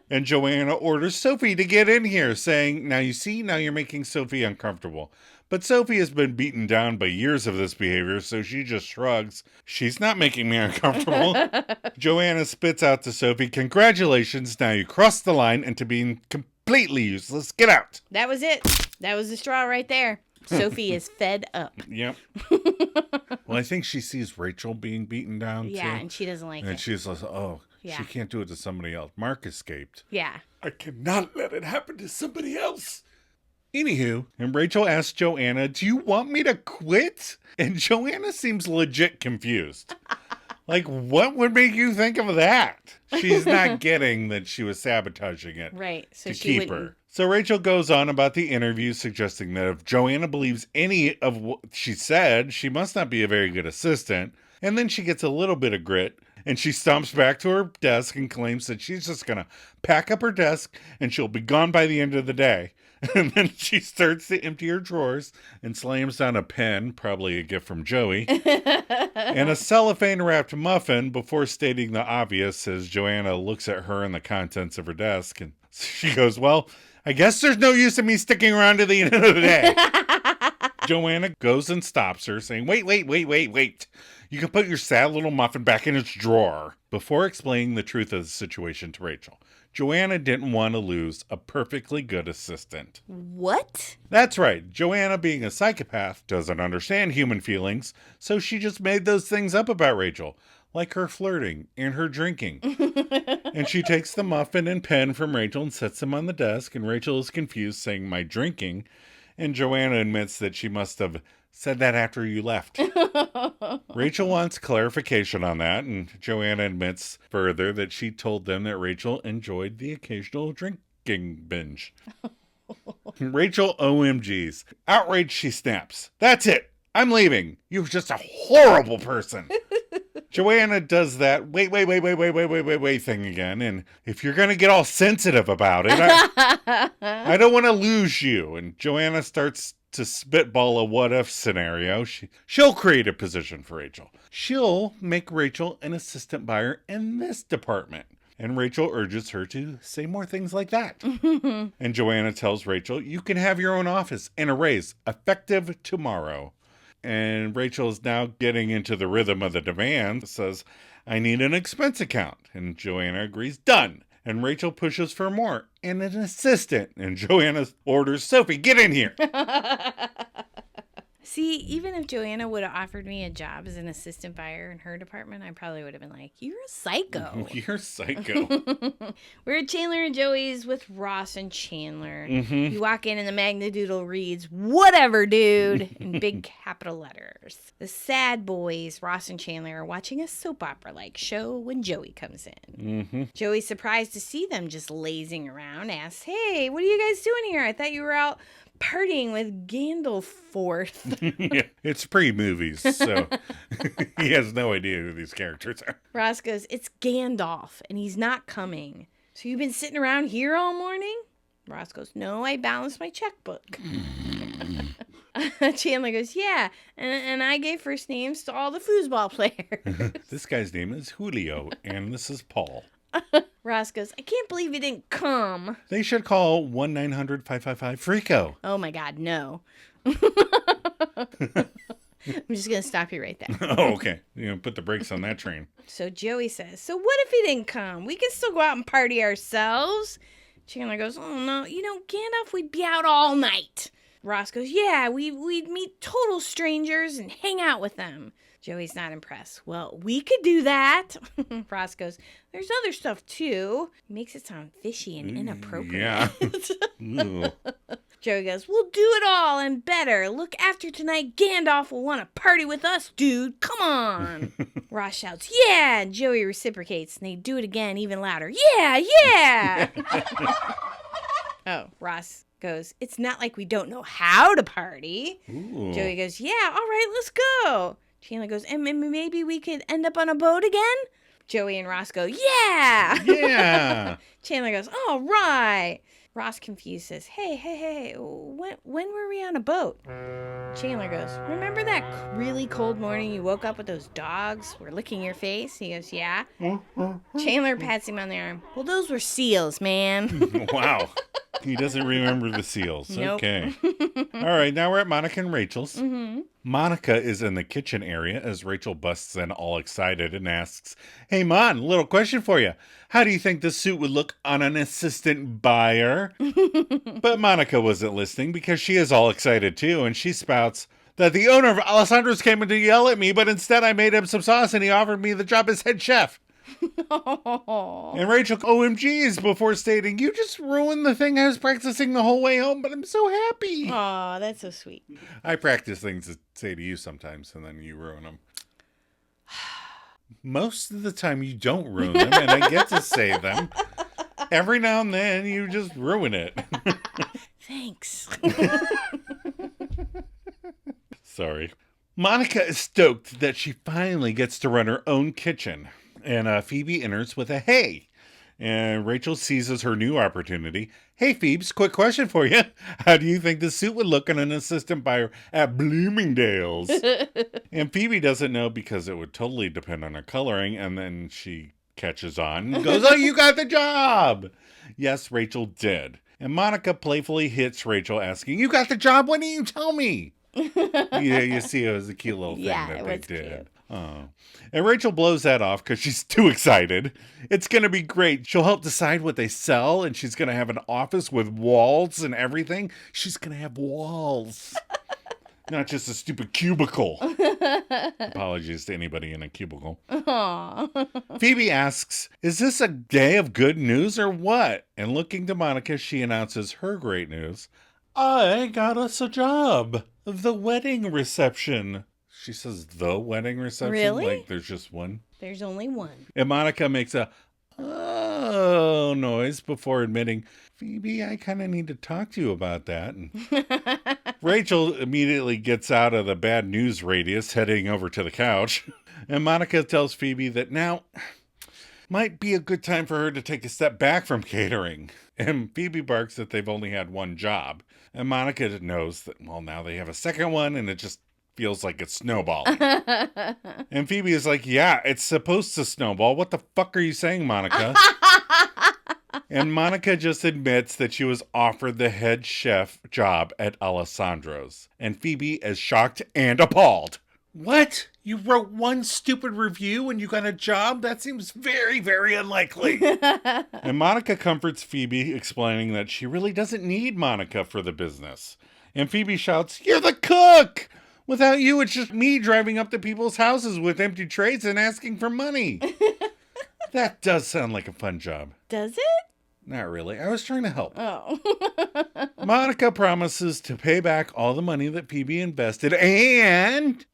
And Joanna orders Sophie to get in here, saying, now you see, now you're making Sophie uncomfortable. But Sophie has been beaten down by years of this behavior, so she just shrugs. She's not making me uncomfortable. Joanna spits out to Sophie, congratulations, now you crossed the line into being completely useless. Get out. That was it. That was the straw right there. Sophie is fed up. Yep. Well, I think she sees Rachel being beaten down, Yeah, too. and she doesn't like And it. she's like, oh, Yeah. she can't do it to somebody else. Mark escaped. Yeah. I cannot let it happen to somebody else. Anywho, and Rachel asks Joanna, do you want me to quit? And Joanna seems legit confused. Like, what would make you think of that? She's not getting that she was sabotaging it Right. So to she keep wouldn't. her. So Rachel goes on about the interview, suggesting that if Joanna believes any of what she said, she must not be a very good assistant. And then she gets a little bit of grit, and she stomps back to her desk and claims that she's just going to pack up her desk and she'll be gone by the end of the day. And then she starts to empty her drawers and slams down a pen, probably a gift from Joey, and a cellophane-wrapped muffin before stating the obvious as Joanna looks at her and the contents of her desk. And she goes, well, I guess there's no use in me sticking around to the end of the day. Joanna goes and stops her, saying, wait. You can put your sad little muffin back in its drawer. Before explaining the truth of the situation to Rachel, Joanna didn't want to lose a perfectly good assistant. What? That's right. Joanna, being a psychopath, doesn't understand human feelings, so she just made those things up about Rachel, like her flirting and her drinking. And she takes the muffin and pen from Rachel and sets them on the desk, and Rachel is confused, saying, my drinking. And Joanna admits that she must have Said that after you left. Rachel wants clarification on that, and Joanna admits further that she told them that Rachel enjoyed the occasional drinking binge. Rachel OMGs. Outraged, she snaps. That's it. I'm leaving. You're just a horrible person. Joanna does that wait thing again, and if you're going to get all sensitive about it, I don't want to lose you. And Joanna starts to spitball a what-if scenario. She'll create a position for Rachel. She'll make Rachel an assistant buyer in this department. And Rachel urges her to say more things like that. And Joanna tells Rachel, you can have your own office and a raise effective tomorrow. And Rachel is now getting into the rhythm of the demand, says, I need an expense account. And Joanna agrees, done. And Rachel pushes for more and an assistant. And Joanna orders, Sophie, get in here. See, even if Joanna would have offered me a job as an assistant buyer in her department, I probably would have been like, you're a psycho. You're psycho. We're at Chandler and Joey's with Ross and Chandler. You walk in and the Magnadoodle reads, whatever, dude, in big capital letters. The sad boys, Ross and Chandler, are watching a soap opera-like show when Joey comes in. Joey's surprised to see them just lazing around, asks, hey, what are you guys doing here? I thought you were out partying with Gandalf. Yeah, it's pre-movies, so he has no idea who these characters are. Ross goes, it's Gandalf, and he's not coming. So you've been sitting around here all morning? Ross goes, no, I balanced my checkbook. Chandler goes, yeah, and I gave first names to all the foosball players. This guy's name is Julio, and this is Paul. Ross goes, I can't believe you didn't come. They should call 1-900-555-FREAKO. Oh my God, no. I'm just going to stop you right there. Oh, okay. Put the brakes on that train. So Joey says, so what if he didn't come? We can still go out and party ourselves. Chandler goes, oh no, Gandalf, we'd be out all night. Ross goes, yeah, we'd meet total strangers and hang out with them. Joey's not impressed. Well, we could do that. Ross goes, there's other stuff too. Makes it sound fishy and inappropriate. Yeah. Joey goes, we'll do it all and better. Look, after tonight, Gandalf will want to party with us, dude. Come on. Ross shouts, yeah. And Joey reciprocates, and they do it again even louder. Yeah, yeah. Oh, Ross goes, it's not like we don't know how to party. Ooh. Joey goes, yeah, all right, let's go. Chandler goes, and maybe we could end up on a boat again? Joey and Ross go, yeah. Yeah. Chandler goes, all right. Ross confused says, hey, when were we on a boat? Chandler goes, remember that really cold morning you woke up with those dogs were licking your face? He goes, yeah. Chandler pats him on the arm. Well, those were seals, man. Wow. He doesn't remember the seals. Nope. Okay. All right, now we're at Monica and Rachel's. Monica is in the kitchen area as Rachel busts in all excited and asks, hey, Mon, little question for you. How do you think this suit would look on an assistant buyer? But Monica wasn't listening because she is all excited too, and she spouts that the owner of Alessandro's came in to yell at me, but instead I made him some sauce and he offered me the job as head chef. And Rachel OMGs before stating, you just ruined the thing I was practicing the whole way home, but I'm so happy. Aw, that's so sweet. I practice things to say to you sometimes, and then you ruin them. Most of the time you don't ruin them, and I get to say them. Every now and then you just ruin it. Thanks. Sorry. Monica is stoked that she finally gets to run her own kitchen. And Phoebe enters with a hey. And Rachel seizes her new opportunity. Hey, Phoebes, quick question for you. How do you think the suit would look on an assistant buyer at Bloomingdale's? And Phoebe doesn't know because it would totally depend on her coloring. And then she catches on and goes, oh, you got the job. Yes, Rachel did. And Monica playfully hits Rachel asking, you got the job? Why didn't you tell me? Yeah, you see, it was a cute little thing that they did. Cute. Oh. And Rachel blows that off because she's too excited. It's going to be great. She'll help decide what they sell, and she's going to have an office with walls and everything. She's going to have walls. Not just a stupid cubicle. Apologies to anybody in a cubicle. Aww. Phoebe asks, is this a day of good news or what? And looking to Monica, she announces her great news. I got us a job. The wedding reception. She says the wedding reception? Really? Like there's just one? There's only one. And Monica makes a oh noise before admitting, Phoebe, I kind of need to talk to you about that. And Rachel immediately gets out of the bad news radius, heading over to the couch. And Monica tells Phoebe that now might be a good time for her to take a step back from catering. And Phoebe barks that they've only had one job. And Monica knows that, well, now they have a second one, and it just feels like it's snowballing. And Phoebe is like, yeah, it's supposed to snowball. What the fuck are you saying, Monica? And Monica just admits that she was offered the head chef job at Alessandro's. And Phoebe is shocked and appalled. What? You wrote one stupid review and you got a job? That seems very, very unlikely. And Monica comforts Phoebe, explaining that she really doesn't need Monica for the business. And Phoebe shouts, you're the cook! Without you, it's just me driving up to people's houses with empty trays and asking for money. That does sound like a fun job. Does it? Not really. I was trying to help. Oh. Monica promises to pay back all the money that Phoebe invested, and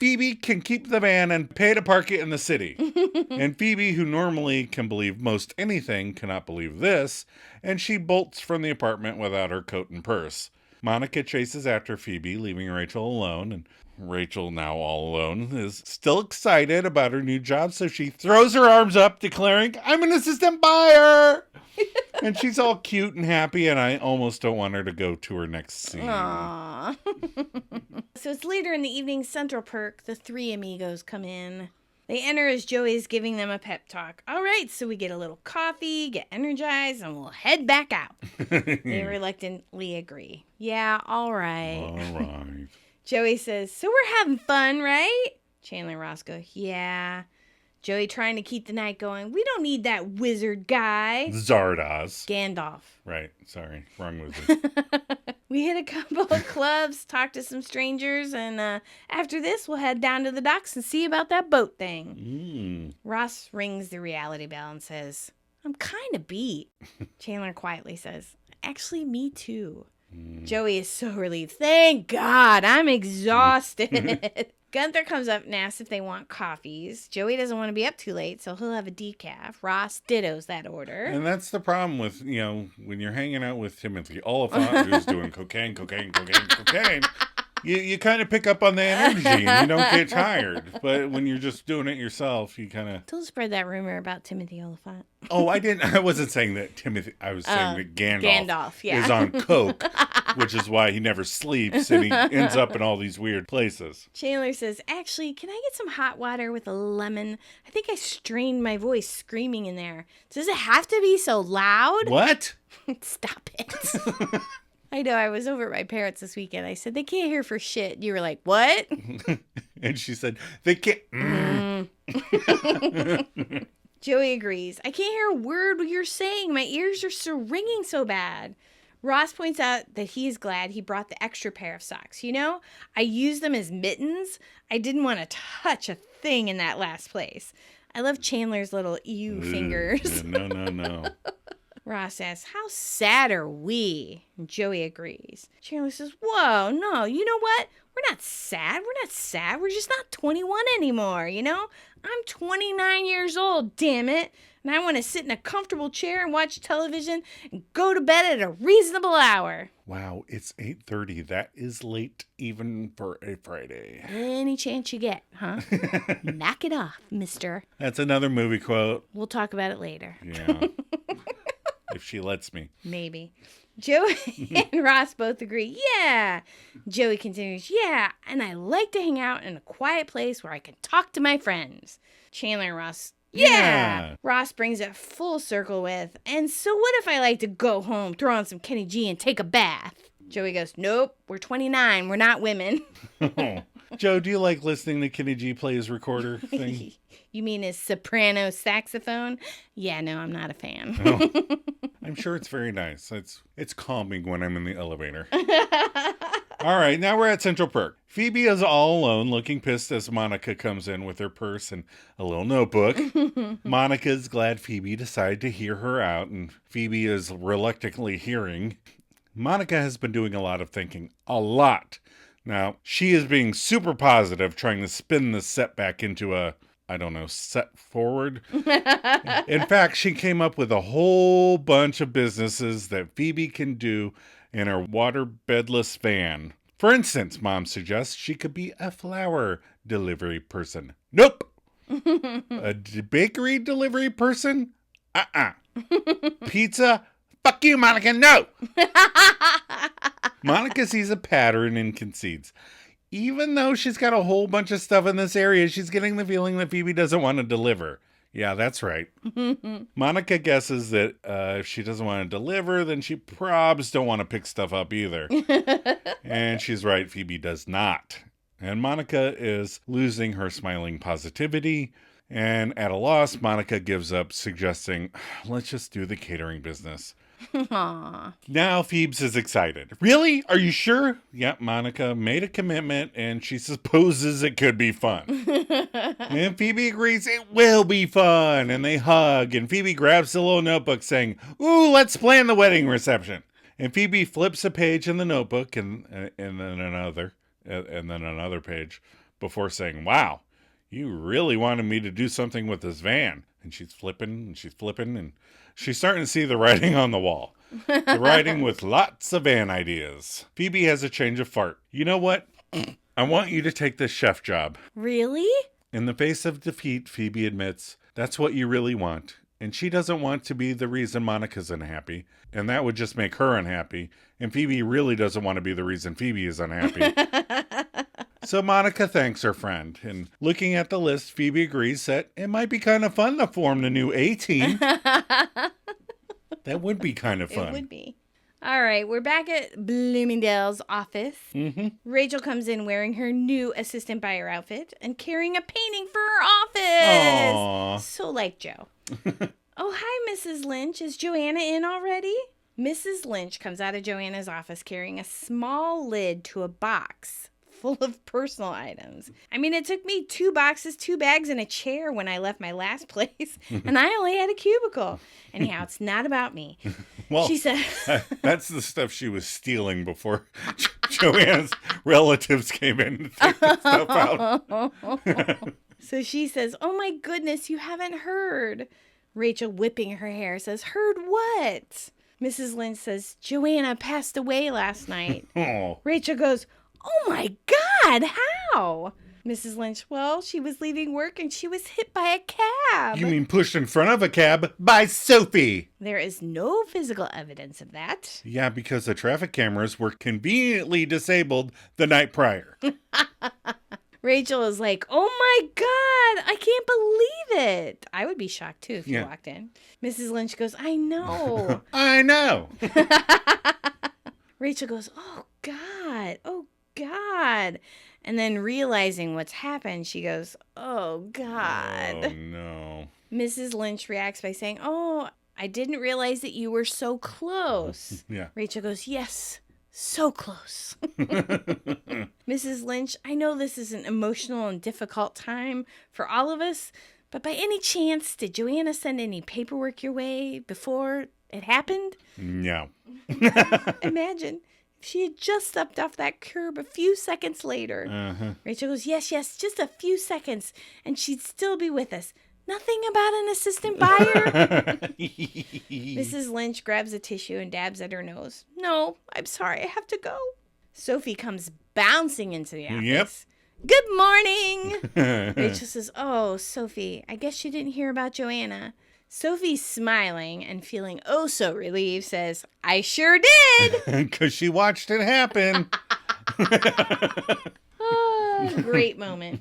Phoebe can keep the van and pay to park it in the city. And Phoebe, who normally can believe most anything, cannot believe this, and she bolts from the apartment without her coat and purse. Monica chases after Phoebe, leaving Rachel alone, and Rachel, now all alone, is still excited about her new job, so she throws her arms up, declaring, I'm an assistant buyer! And she's all cute and happy, and I almost don't want her to go to her next scene. Aww. So it's later in the evening, Central Perk. The three amigos come in. They enter as Joey's giving them a pep talk. All right, so we get a little coffee, get energized, and we'll head back out. They reluctantly agree. Yeah, all right. All right. Joey says, so we're having fun, right? Chandler and Ross go, yeah. Joey trying to keep the night going. We don't need that wizard guy. Zardoz. Gandalf. Right. Sorry. Wrong wizard. We hit a couple of clubs, talked to some strangers, and after this, we'll head down to the docks and see about that boat thing. Ross rings the reality bell and says, I'm kind of beat. Chandler quietly says, actually, me too. Joey is so relieved. Thank God, I'm exhausted. Gunther comes up and asks if they want coffees. Joey doesn't want to be up too late, so he'll have a decaf. Ross dittos that order. And that's the problem with, when you're hanging out with Timothy Oliphant, who's doing cocaine, you kind of pick up on the energy and you don't get tired. But when you're just doing it yourself, you kind of... Don't spread that rumor about Timothy Oliphant. Oh, I wasn't saying that Timothy, I was saying that Gandalf yeah. is on coke, which is why he never sleeps and he ends up in all these weird places. Chandler says, actually, can I get some hot water with a lemon? I think I strained my voice screaming in there. Does it have to be so loud? What? Stop it. I know, I was over at my parents this weekend. I said, they can't hear for shit. You were like, what? And she said, they can't. Joey agrees. I can't hear a word you're saying. My ears are so ringing so bad. Ross points out that he's glad he brought the extra pair of socks. I used them as mittens. I didn't want to touch a thing in that last place. I love Chandler's little ew fingers. No. Ross asks, how sad are we? And Joey agrees. Chandler says, whoa, no, you know what? We're not sad. We're just not 21 anymore, I'm 29 years old, damn it. And I want to sit in a comfortable chair and watch television and go to bed at a reasonable hour. Wow, it's 8:30. That is late even for a Friday. Any chance you get, huh? Knock it off, mister. That's another movie quote. We'll talk about it later. Yeah. If she lets me. Maybe. Joey and Ross both agree, yeah. Joey continues, yeah, and I like to hang out in a quiet place where I can talk to my friends. Chandler and Ross, yeah. Ross brings it full circle with, and so what if I like to go home, throw on some Kenny G, and take a bath? Joey goes, nope, we're 29, we're not women. Oh. Joe, do you like listening to Kenny G play his recorder thing? You mean his soprano saxophone? Yeah, no, I'm not a fan. Oh. I'm sure it's very nice. It's calming when I'm in the elevator. All right, now we're at Central Perk. Phoebe is all alone, looking pissed as Monica comes in with her purse and a little notebook. Monica's glad Phoebe decided to hear her out, and Phoebe is reluctantly hearing. Monica has been doing a lot of thinking. A lot. Now, she is being super positive, trying to spin the setback into a, I don't know, set forward. In fact, she came up with a whole bunch of businesses that Phoebe can do in her waterbedless van. For instance, Mom suggests she could be a flower delivery person. Nope. A bakery delivery person? Pizza? Fuck you, Monica, no! Monica sees a pattern and concedes. Even though she's got a whole bunch of stuff in this area, she's getting the feeling that Phoebe doesn't want to deliver. Yeah, that's right. Monica guesses that if she doesn't want to deliver, then she probs don't want to pick stuff up either. And she's right, Phoebe does not. And Monica is losing her smiling positivity. And at a loss, Monica gives up, suggesting, let's just do the catering business. Aww. Now Phoebes is excited. Really? Are you sure? Yep, Monica made a commitment and she supposes it could be fun. And Phoebe agrees it will be fun. And they hug and Phoebe grabs the little notebook saying, ooh, let's plan the wedding reception. And Phoebe flips a page in the notebook and then another page before saying, wow, you really wanted me to do something with this van. And she's flipping and she's starting to see the writing on the wall. The writing with lots of van ideas. Phoebe has a change of heart. You know what? I want you to take this chef job. Really? In the face of defeat, Phoebe admits that's what you really want. And she doesn't want to be the reason Monica's unhappy. And that would just make her unhappy. And Phoebe really doesn't want to be the reason Phoebe is unhappy. So Monica thanks her friend. And looking at the list, Phoebe agrees that it might be kind of fun to form the new A-team. That would be kind of fun. It would be. All right, we're back at Bloomingdale's office. Mm-hmm. Rachel comes in wearing her new assistant buyer outfit and carrying a painting for her office. Aww. So like Joe. Oh, hi, Mrs. Lynch. Is Joanna in already? Mrs. Lynch comes out of Joanna's office carrying a small lid to a box full of personal items. I mean, it took me 2 boxes, 2 bags, and a chair when I left my last place, and I only had a cubicle. Anyhow, it's not about me. Well, she said, that's the stuff she was stealing before Joanna's relatives came in to take the stuff out. So she says, oh my goodness, you haven't heard. Rachel, whipping her hair, says, heard what? Mrs. Lynch says, Joanna passed away last night. Oh. Rachel goes, oh my God, how? Mrs. Lynch, well, she was leaving work and she was hit by a cab. You mean pushed in front of a cab by Sophie? There is no physical evidence of that. Yeah, because the traffic cameras were conveniently disabled the night prior. Rachel is like, oh my God, I can't believe it. I would be shocked too if you walked in. Mrs. Lynch goes, I know. I know. Rachel goes, oh God. And then realizing what's happened, she goes, oh, God. Oh, no. Mrs. Lynch reacts by saying, oh, I didn't realize that you were so close. Yeah. Rachel goes, yes, so close. Mrs. Lynch, I know this is an emotional and difficult time for all of us, but by any chance, did Joanna send any paperwork your way before it happened? No. Imagine. She had just stepped off that curb a few seconds later. Uh-huh. Rachel goes, yes, just a few seconds, and she'd still be with us. Nothing about an assistant buyer? Mrs. Lynch grabs a tissue and dabs at her nose. No, I'm sorry, I have to go. Sophie comes bouncing into the office. Yep. Good morning. Rachel says, oh, Sophie, I guess you didn't hear about Joanna. Sophie, smiling and feeling oh so relieved, says, I sure did. Because she watched it happen. Great moment.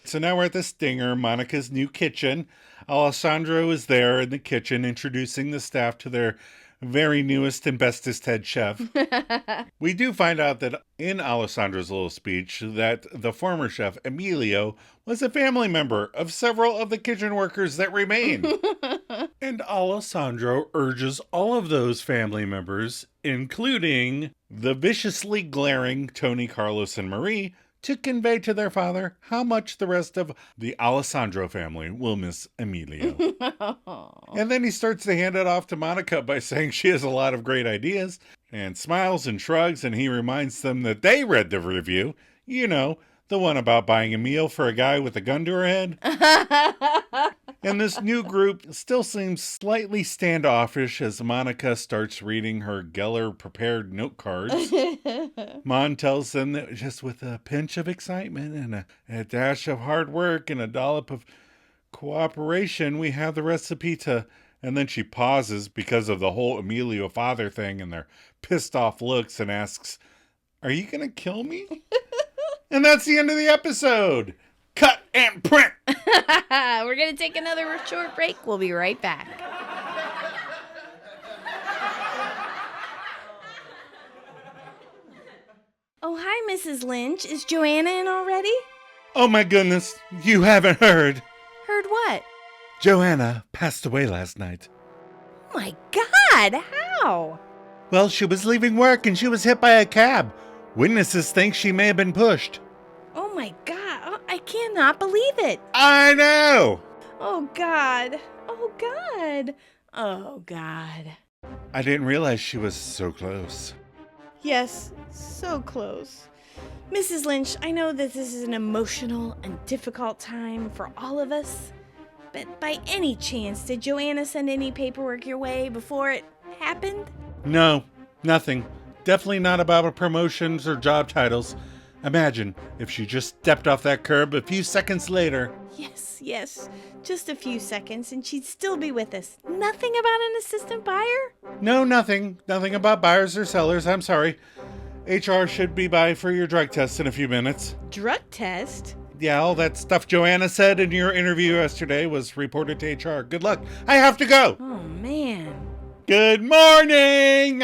So now we're at the Stinger, Monica's new kitchen. Alessandro is there in the kitchen introducing the staff to their very newest and bestest head chef. We do find out that in Alessandro's little speech that the former chef, Emilio, was a family member of several of the kitchen workers that remain. And Alessandro urges all of those family members, including the viciously glaring Tony, Carlos, and Marie, to convey to their father how much the rest of the Alessandro family will miss Emilio. And then he starts to hand it off to Monica by saying she has a lot of great ideas, and smiles and shrugs, and he reminds them that they read the review. You know, the one about buying a meal for a guy with a gun to her head. And this new group still seems slightly standoffish as Monica starts reading her Geller prepared note cards. Mon tells them that just with a pinch of excitement and a dash of hard work and a dollop of cooperation, we have the recipe to... And then she pauses because of the whole Emilio father thing and their pissed off looks and asks, "Are you going to kill me?" And that's the end of the episode. Cut and print. We're going to take another short break. We'll be right back. Oh, hi, Mrs. Lynch. Is Joanna in already? Oh my goodness, you haven't heard. Heard what? Joanna passed away last night. Oh my God, how? Well, she was leaving work and she was hit by a cab. Witnesses think she may have been pushed. Oh my God, I cannot believe it. I know. Oh God, oh God, oh God. I didn't realize she was so close. Yes, so close. Mrs. Lynch, I know that this is an emotional and difficult time for all of us, but by any chance, did Joanna send any paperwork your way before it happened? No, nothing. Definitely not about promotions or job titles. Imagine if she just stepped off that curb a few seconds later. Yes, just a few seconds and she'd still be with us. Nothing about an assistant buyer? No, nothing. Nothing about buyers or sellers. I'm sorry. HR should be by for your drug test in a few minutes. Drug test? Yeah, all that stuff Joanna said in your interview yesterday was reported to HR. Good luck. I have to go. Oh, man. Good morning.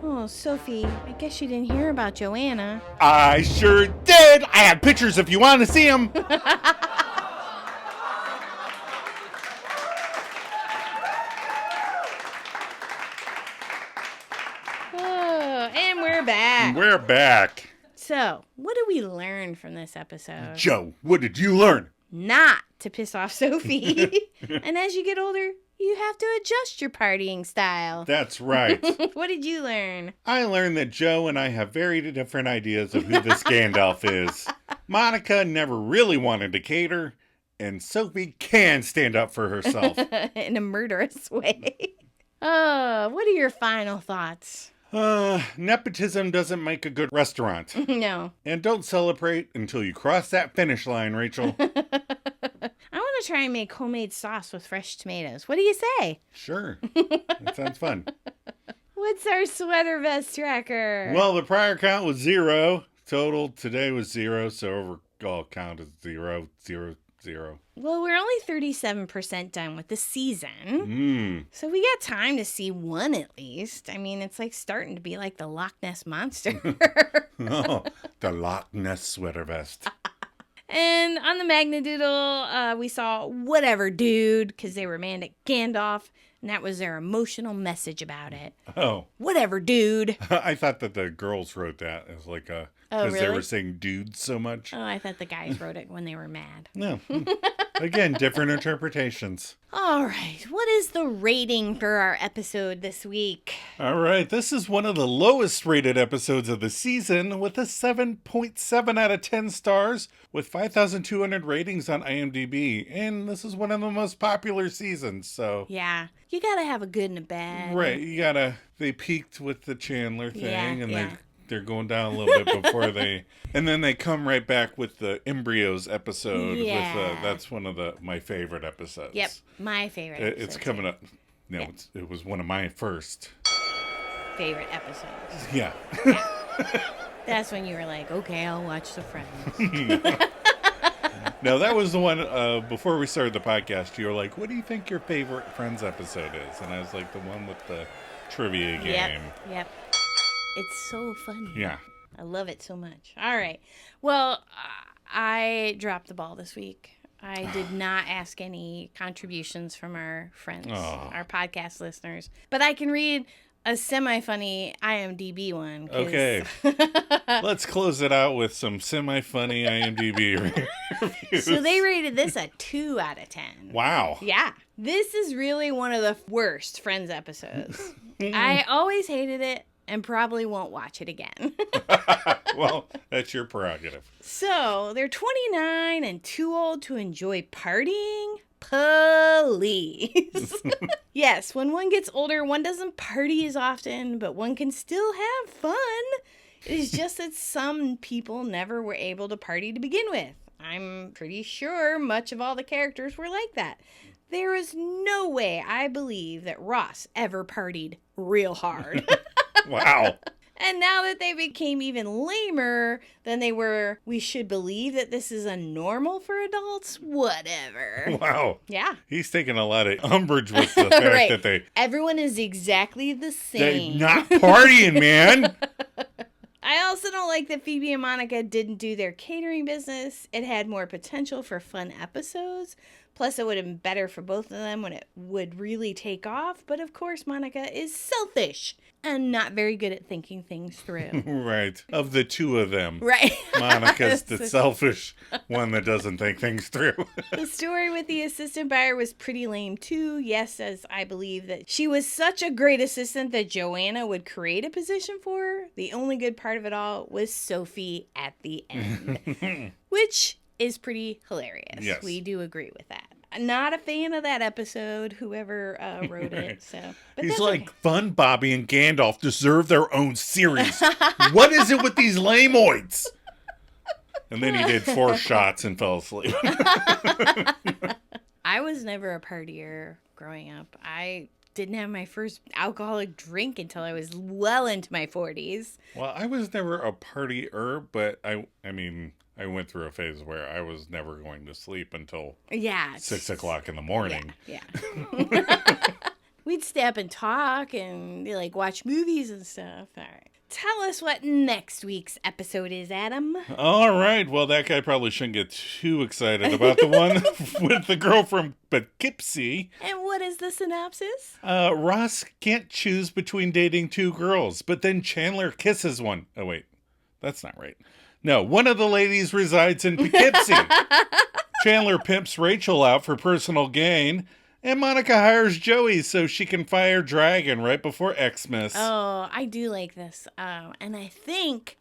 Oh, Sophie, I guess you didn't hear about Joanna. I sure did. I have pictures if you want to see them. Oh, and we're back. We're back. So, what did we learn from this episode? Joe, what did you learn? Not to piss off Sophie. And as you get older, you have to adjust your partying style. That's right. What did you learn? I learned that Joe and I have very different ideas of who this Gandalf is. Monica never really wanted to cater, and Sophie can stand up for herself. In a murderous way. What are your final thoughts? Nepotism doesn't make a good restaurant. No. And don't celebrate until you cross that finish line, Rachel. I want to try and make homemade sauce with fresh tomatoes. What do you say? Sure. That sounds fun. What's our sweater vest tracker? Well, the prior count was 0. Total today was 0, so overall count is 0, 0, 0. Well, we're only 37% done with the season. So we got time to see one at least. I mean, it's like starting to be like the Loch Ness Monster. Oh, the Loch Ness sweater vest. And on the Magnadoodle, we saw whatever dude, because they were mad at Gandalf, and that was their emotional message about it. Oh. Whatever dude. I thought that the girls wrote that as like a... Oh, because really? they were saying dudes so much. Oh, I thought the guys wrote it when they were mad. No. Again, different interpretations. All right. What is the rating for our episode this week? All right. This is one of the lowest rated episodes of the season with a 7.7 out of 10 stars with 5,200 ratings on IMDb. And this is one of the most popular seasons, so... Yeah. You got to have a good and a bad. Right. You got to... They peaked with the Chandler thing, and yeah. they're going down a little bit before they... And then they come right back with the embryos episode. Yeah. With that's one of my favorite episodes. Yep. My favorite It's episode, coming too. up. No, Yeah. it was one of my first. Favorite episodes. Yeah. That's when you were like, okay, I'll watch The Friends. No, that was the one before we started the podcast. You were like, what do you think your favorite Friends episode is? And I was like, the one with the trivia game. Yep. It's so funny. Yeah. I love it so much. All right. Well, I dropped the ball this week. I did not ask any contributions from our friends, Oh. our podcast listeners. But I can read a semi-funny IMDb one. 'Cause... Okay. Let's close it out with some semi-funny IMDb reviews. So they rated this a 2 out of 10. Wow. Yeah. This is really one of the worst Friends episodes. I always hated it and probably won't watch it again. Well, that's your prerogative. So, they're 29 and too old to enjoy partying? Please. Yes, when one gets older, one doesn't party as often, but one can still have fun. It is just that some people never were able to party to begin with. I'm pretty sure much of all the characters were like that. There is no way I believe that Ross ever partied real hard. Wow. And now that they became even lamer than they were, we should believe that this is a normal for adults? Whatever. Wow. Yeah. He's taking a lot of umbrage with the fact Right. that they... Everyone is exactly the They're same. not partying, man. I also don't like that Phoebe and Monica didn't do their catering business. It had more potential for fun episodes. Plus, it would have been better for both of them when it would really take off. But of course, Monica is selfish and not very good at thinking things through. Right. Of the two of them. Right. Monica's the selfish one that doesn't think things through. The story with the assistant buyer was pretty lame too. Yes, as I believe that she was such a great assistant that Joanna would create a position for her. The only good part of it all was Sophie at the end, which is pretty hilarious. Yes. We do agree with that. Not a fan of that episode, whoever wrote it. So, but He's that's like, okay. Fun Bobby and Gandalf deserve their own series. What is it with these lameoids? And then he did 4 shots and fell asleep. I was never a partier growing up. I didn't have my first alcoholic drink until I was well into my 40s. Well, I was never a partier, but I mean, I went through a phase where I was never going to sleep until Yeah. 6 o'clock in the morning. Yeah. We'd stay up and talk and like watch movies and stuff. All right. Tell us what next week's episode is, Adam. All right. Well, that guy probably shouldn't get too excited about the one with the girl from Poughkeepsie. And what is the synopsis? Ross can't choose between dating 2 girls, but then Chandler kisses one. Oh, wait. That's not right. No, one of the ladies resides in Poughkeepsie. Chandler pimps Rachel out for personal gain, and Monica hires Joey so she can fire Dragon right before Xmas. Oh, I do like this. And I think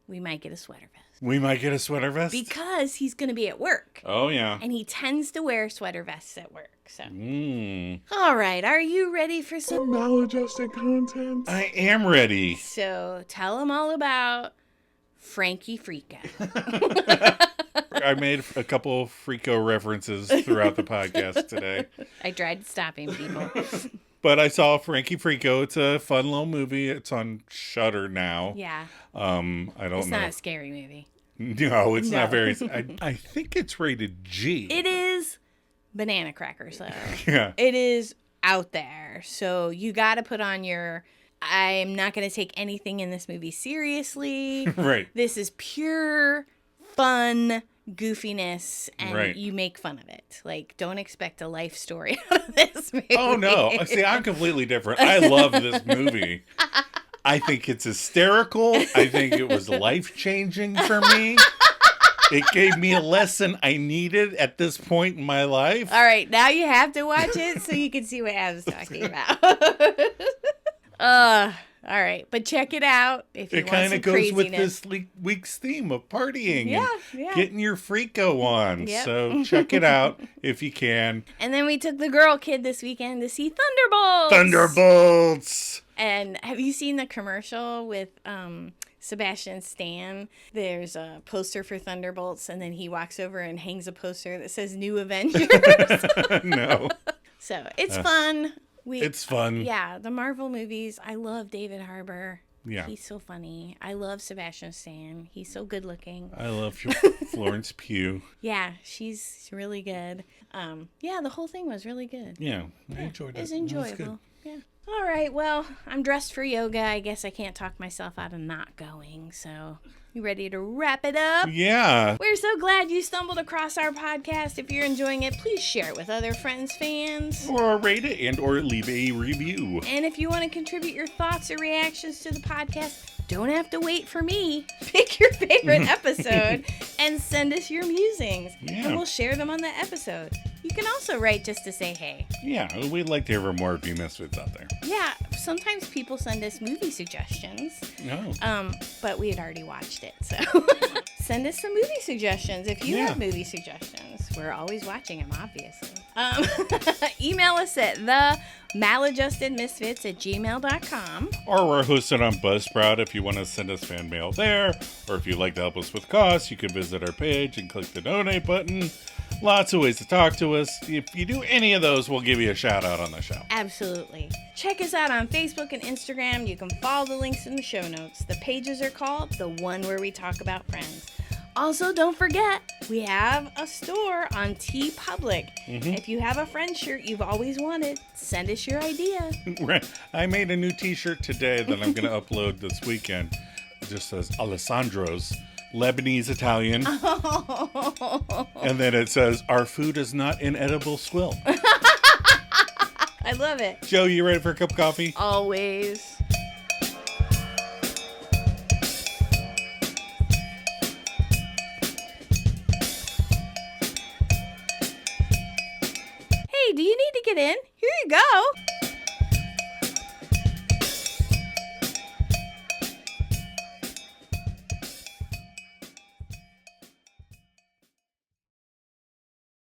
we might get a sweater vest. We might get a sweater vest? Because he's going to be at work. Oh, yeah. And he tends to wear sweater vests at work. So, Mm. All right. Are you ready for some Maladjusted content. I am ready. So tell them all about Frankie Freako. I made a couple Freako references throughout the podcast today. I tried stopping people. But I saw Frankie Freako. It's a fun little movie. It's on Shudder now. Yeah. I don't It's know. not a scary movie. No, it's not No. very... I think it's rated G. It is banana crackers, though. Yeah. It is out there. So you got to put on your... I'm not going to take anything in this movie seriously. Right. This is pure fun goofiness, and Right. you make fun of it. Like, don't expect a life story out of this movie. Oh, no. See, I'm completely different. I love this movie. I think it's hysterical. I think it was life-changing for me. It gave me a lesson I needed at this point in my life. All right, now you have to watch it so you can see what Adam's talking about. All right, but check it out if you It want kind some of goes craziness. with this week's theme of partying Yeah, and yeah. getting your Freako on. Yep. So check it out if you can. And then we took the girl kid this weekend to see Thunderbolts. Thunderbolts! And have you seen the commercial with Sebastian Stan? There's a poster for Thunderbolts, and then he walks over and hangs a poster that says New Avengers. No. So it's fun. It's fun. Yeah, the Marvel movies. I love David Harbour. Yeah. He's so funny. I love Sebastian Stan. He's so good looking. I love Florence Pugh. Yeah, she's really good. Yeah, the whole thing was really good. Yeah, I enjoyed it. It was It was good. enjoyable. Yeah. All right, well, I'm dressed for yoga. I guess I can't talk myself out of not going, so you ready to wrap it up? Yeah. We're so glad you stumbled across our podcast. If you're enjoying it, please share it with other friends, fans. Or rate it and or leave a review. And if you want to contribute your thoughts or reactions to the podcast, don't have to wait for me. Pick your favorite episode and send us your musings. Yeah. And we'll share them on the episode. You can also write just to say hey. Yeah, we'd like to hear more of you misfits out there. Yeah, sometimes people send us movie suggestions. No. But we had already watched it, so send us some movie suggestions if you have movie suggestions. We're always watching them, obviously. Email us at maladjustedmisfits@gmail.com. Or we're hosted on Buzzsprout if you want to send us fan mail there. Or if you'd like to help us with costs, you can visit our page and click the donate button. Lots of ways to talk to us. If you do any of those, we'll give you a shout out on the show. Absolutely. Check us out on Facebook and Instagram. You can follow the links in the show notes. The pages are called The One Where We Talk About Friends. Also, don't forget, we have a store on TeePublic. If you have a friend shirt you've always wanted, send us your idea. I made a new t-shirt today that I'm going to upload this weekend. It just says Alessandro's Lebanese Italian. And then it says, our food is not inedible squill. I love it. Joe, you ready for a cup of coffee? Always. Hey, do you need to get in? Here you go.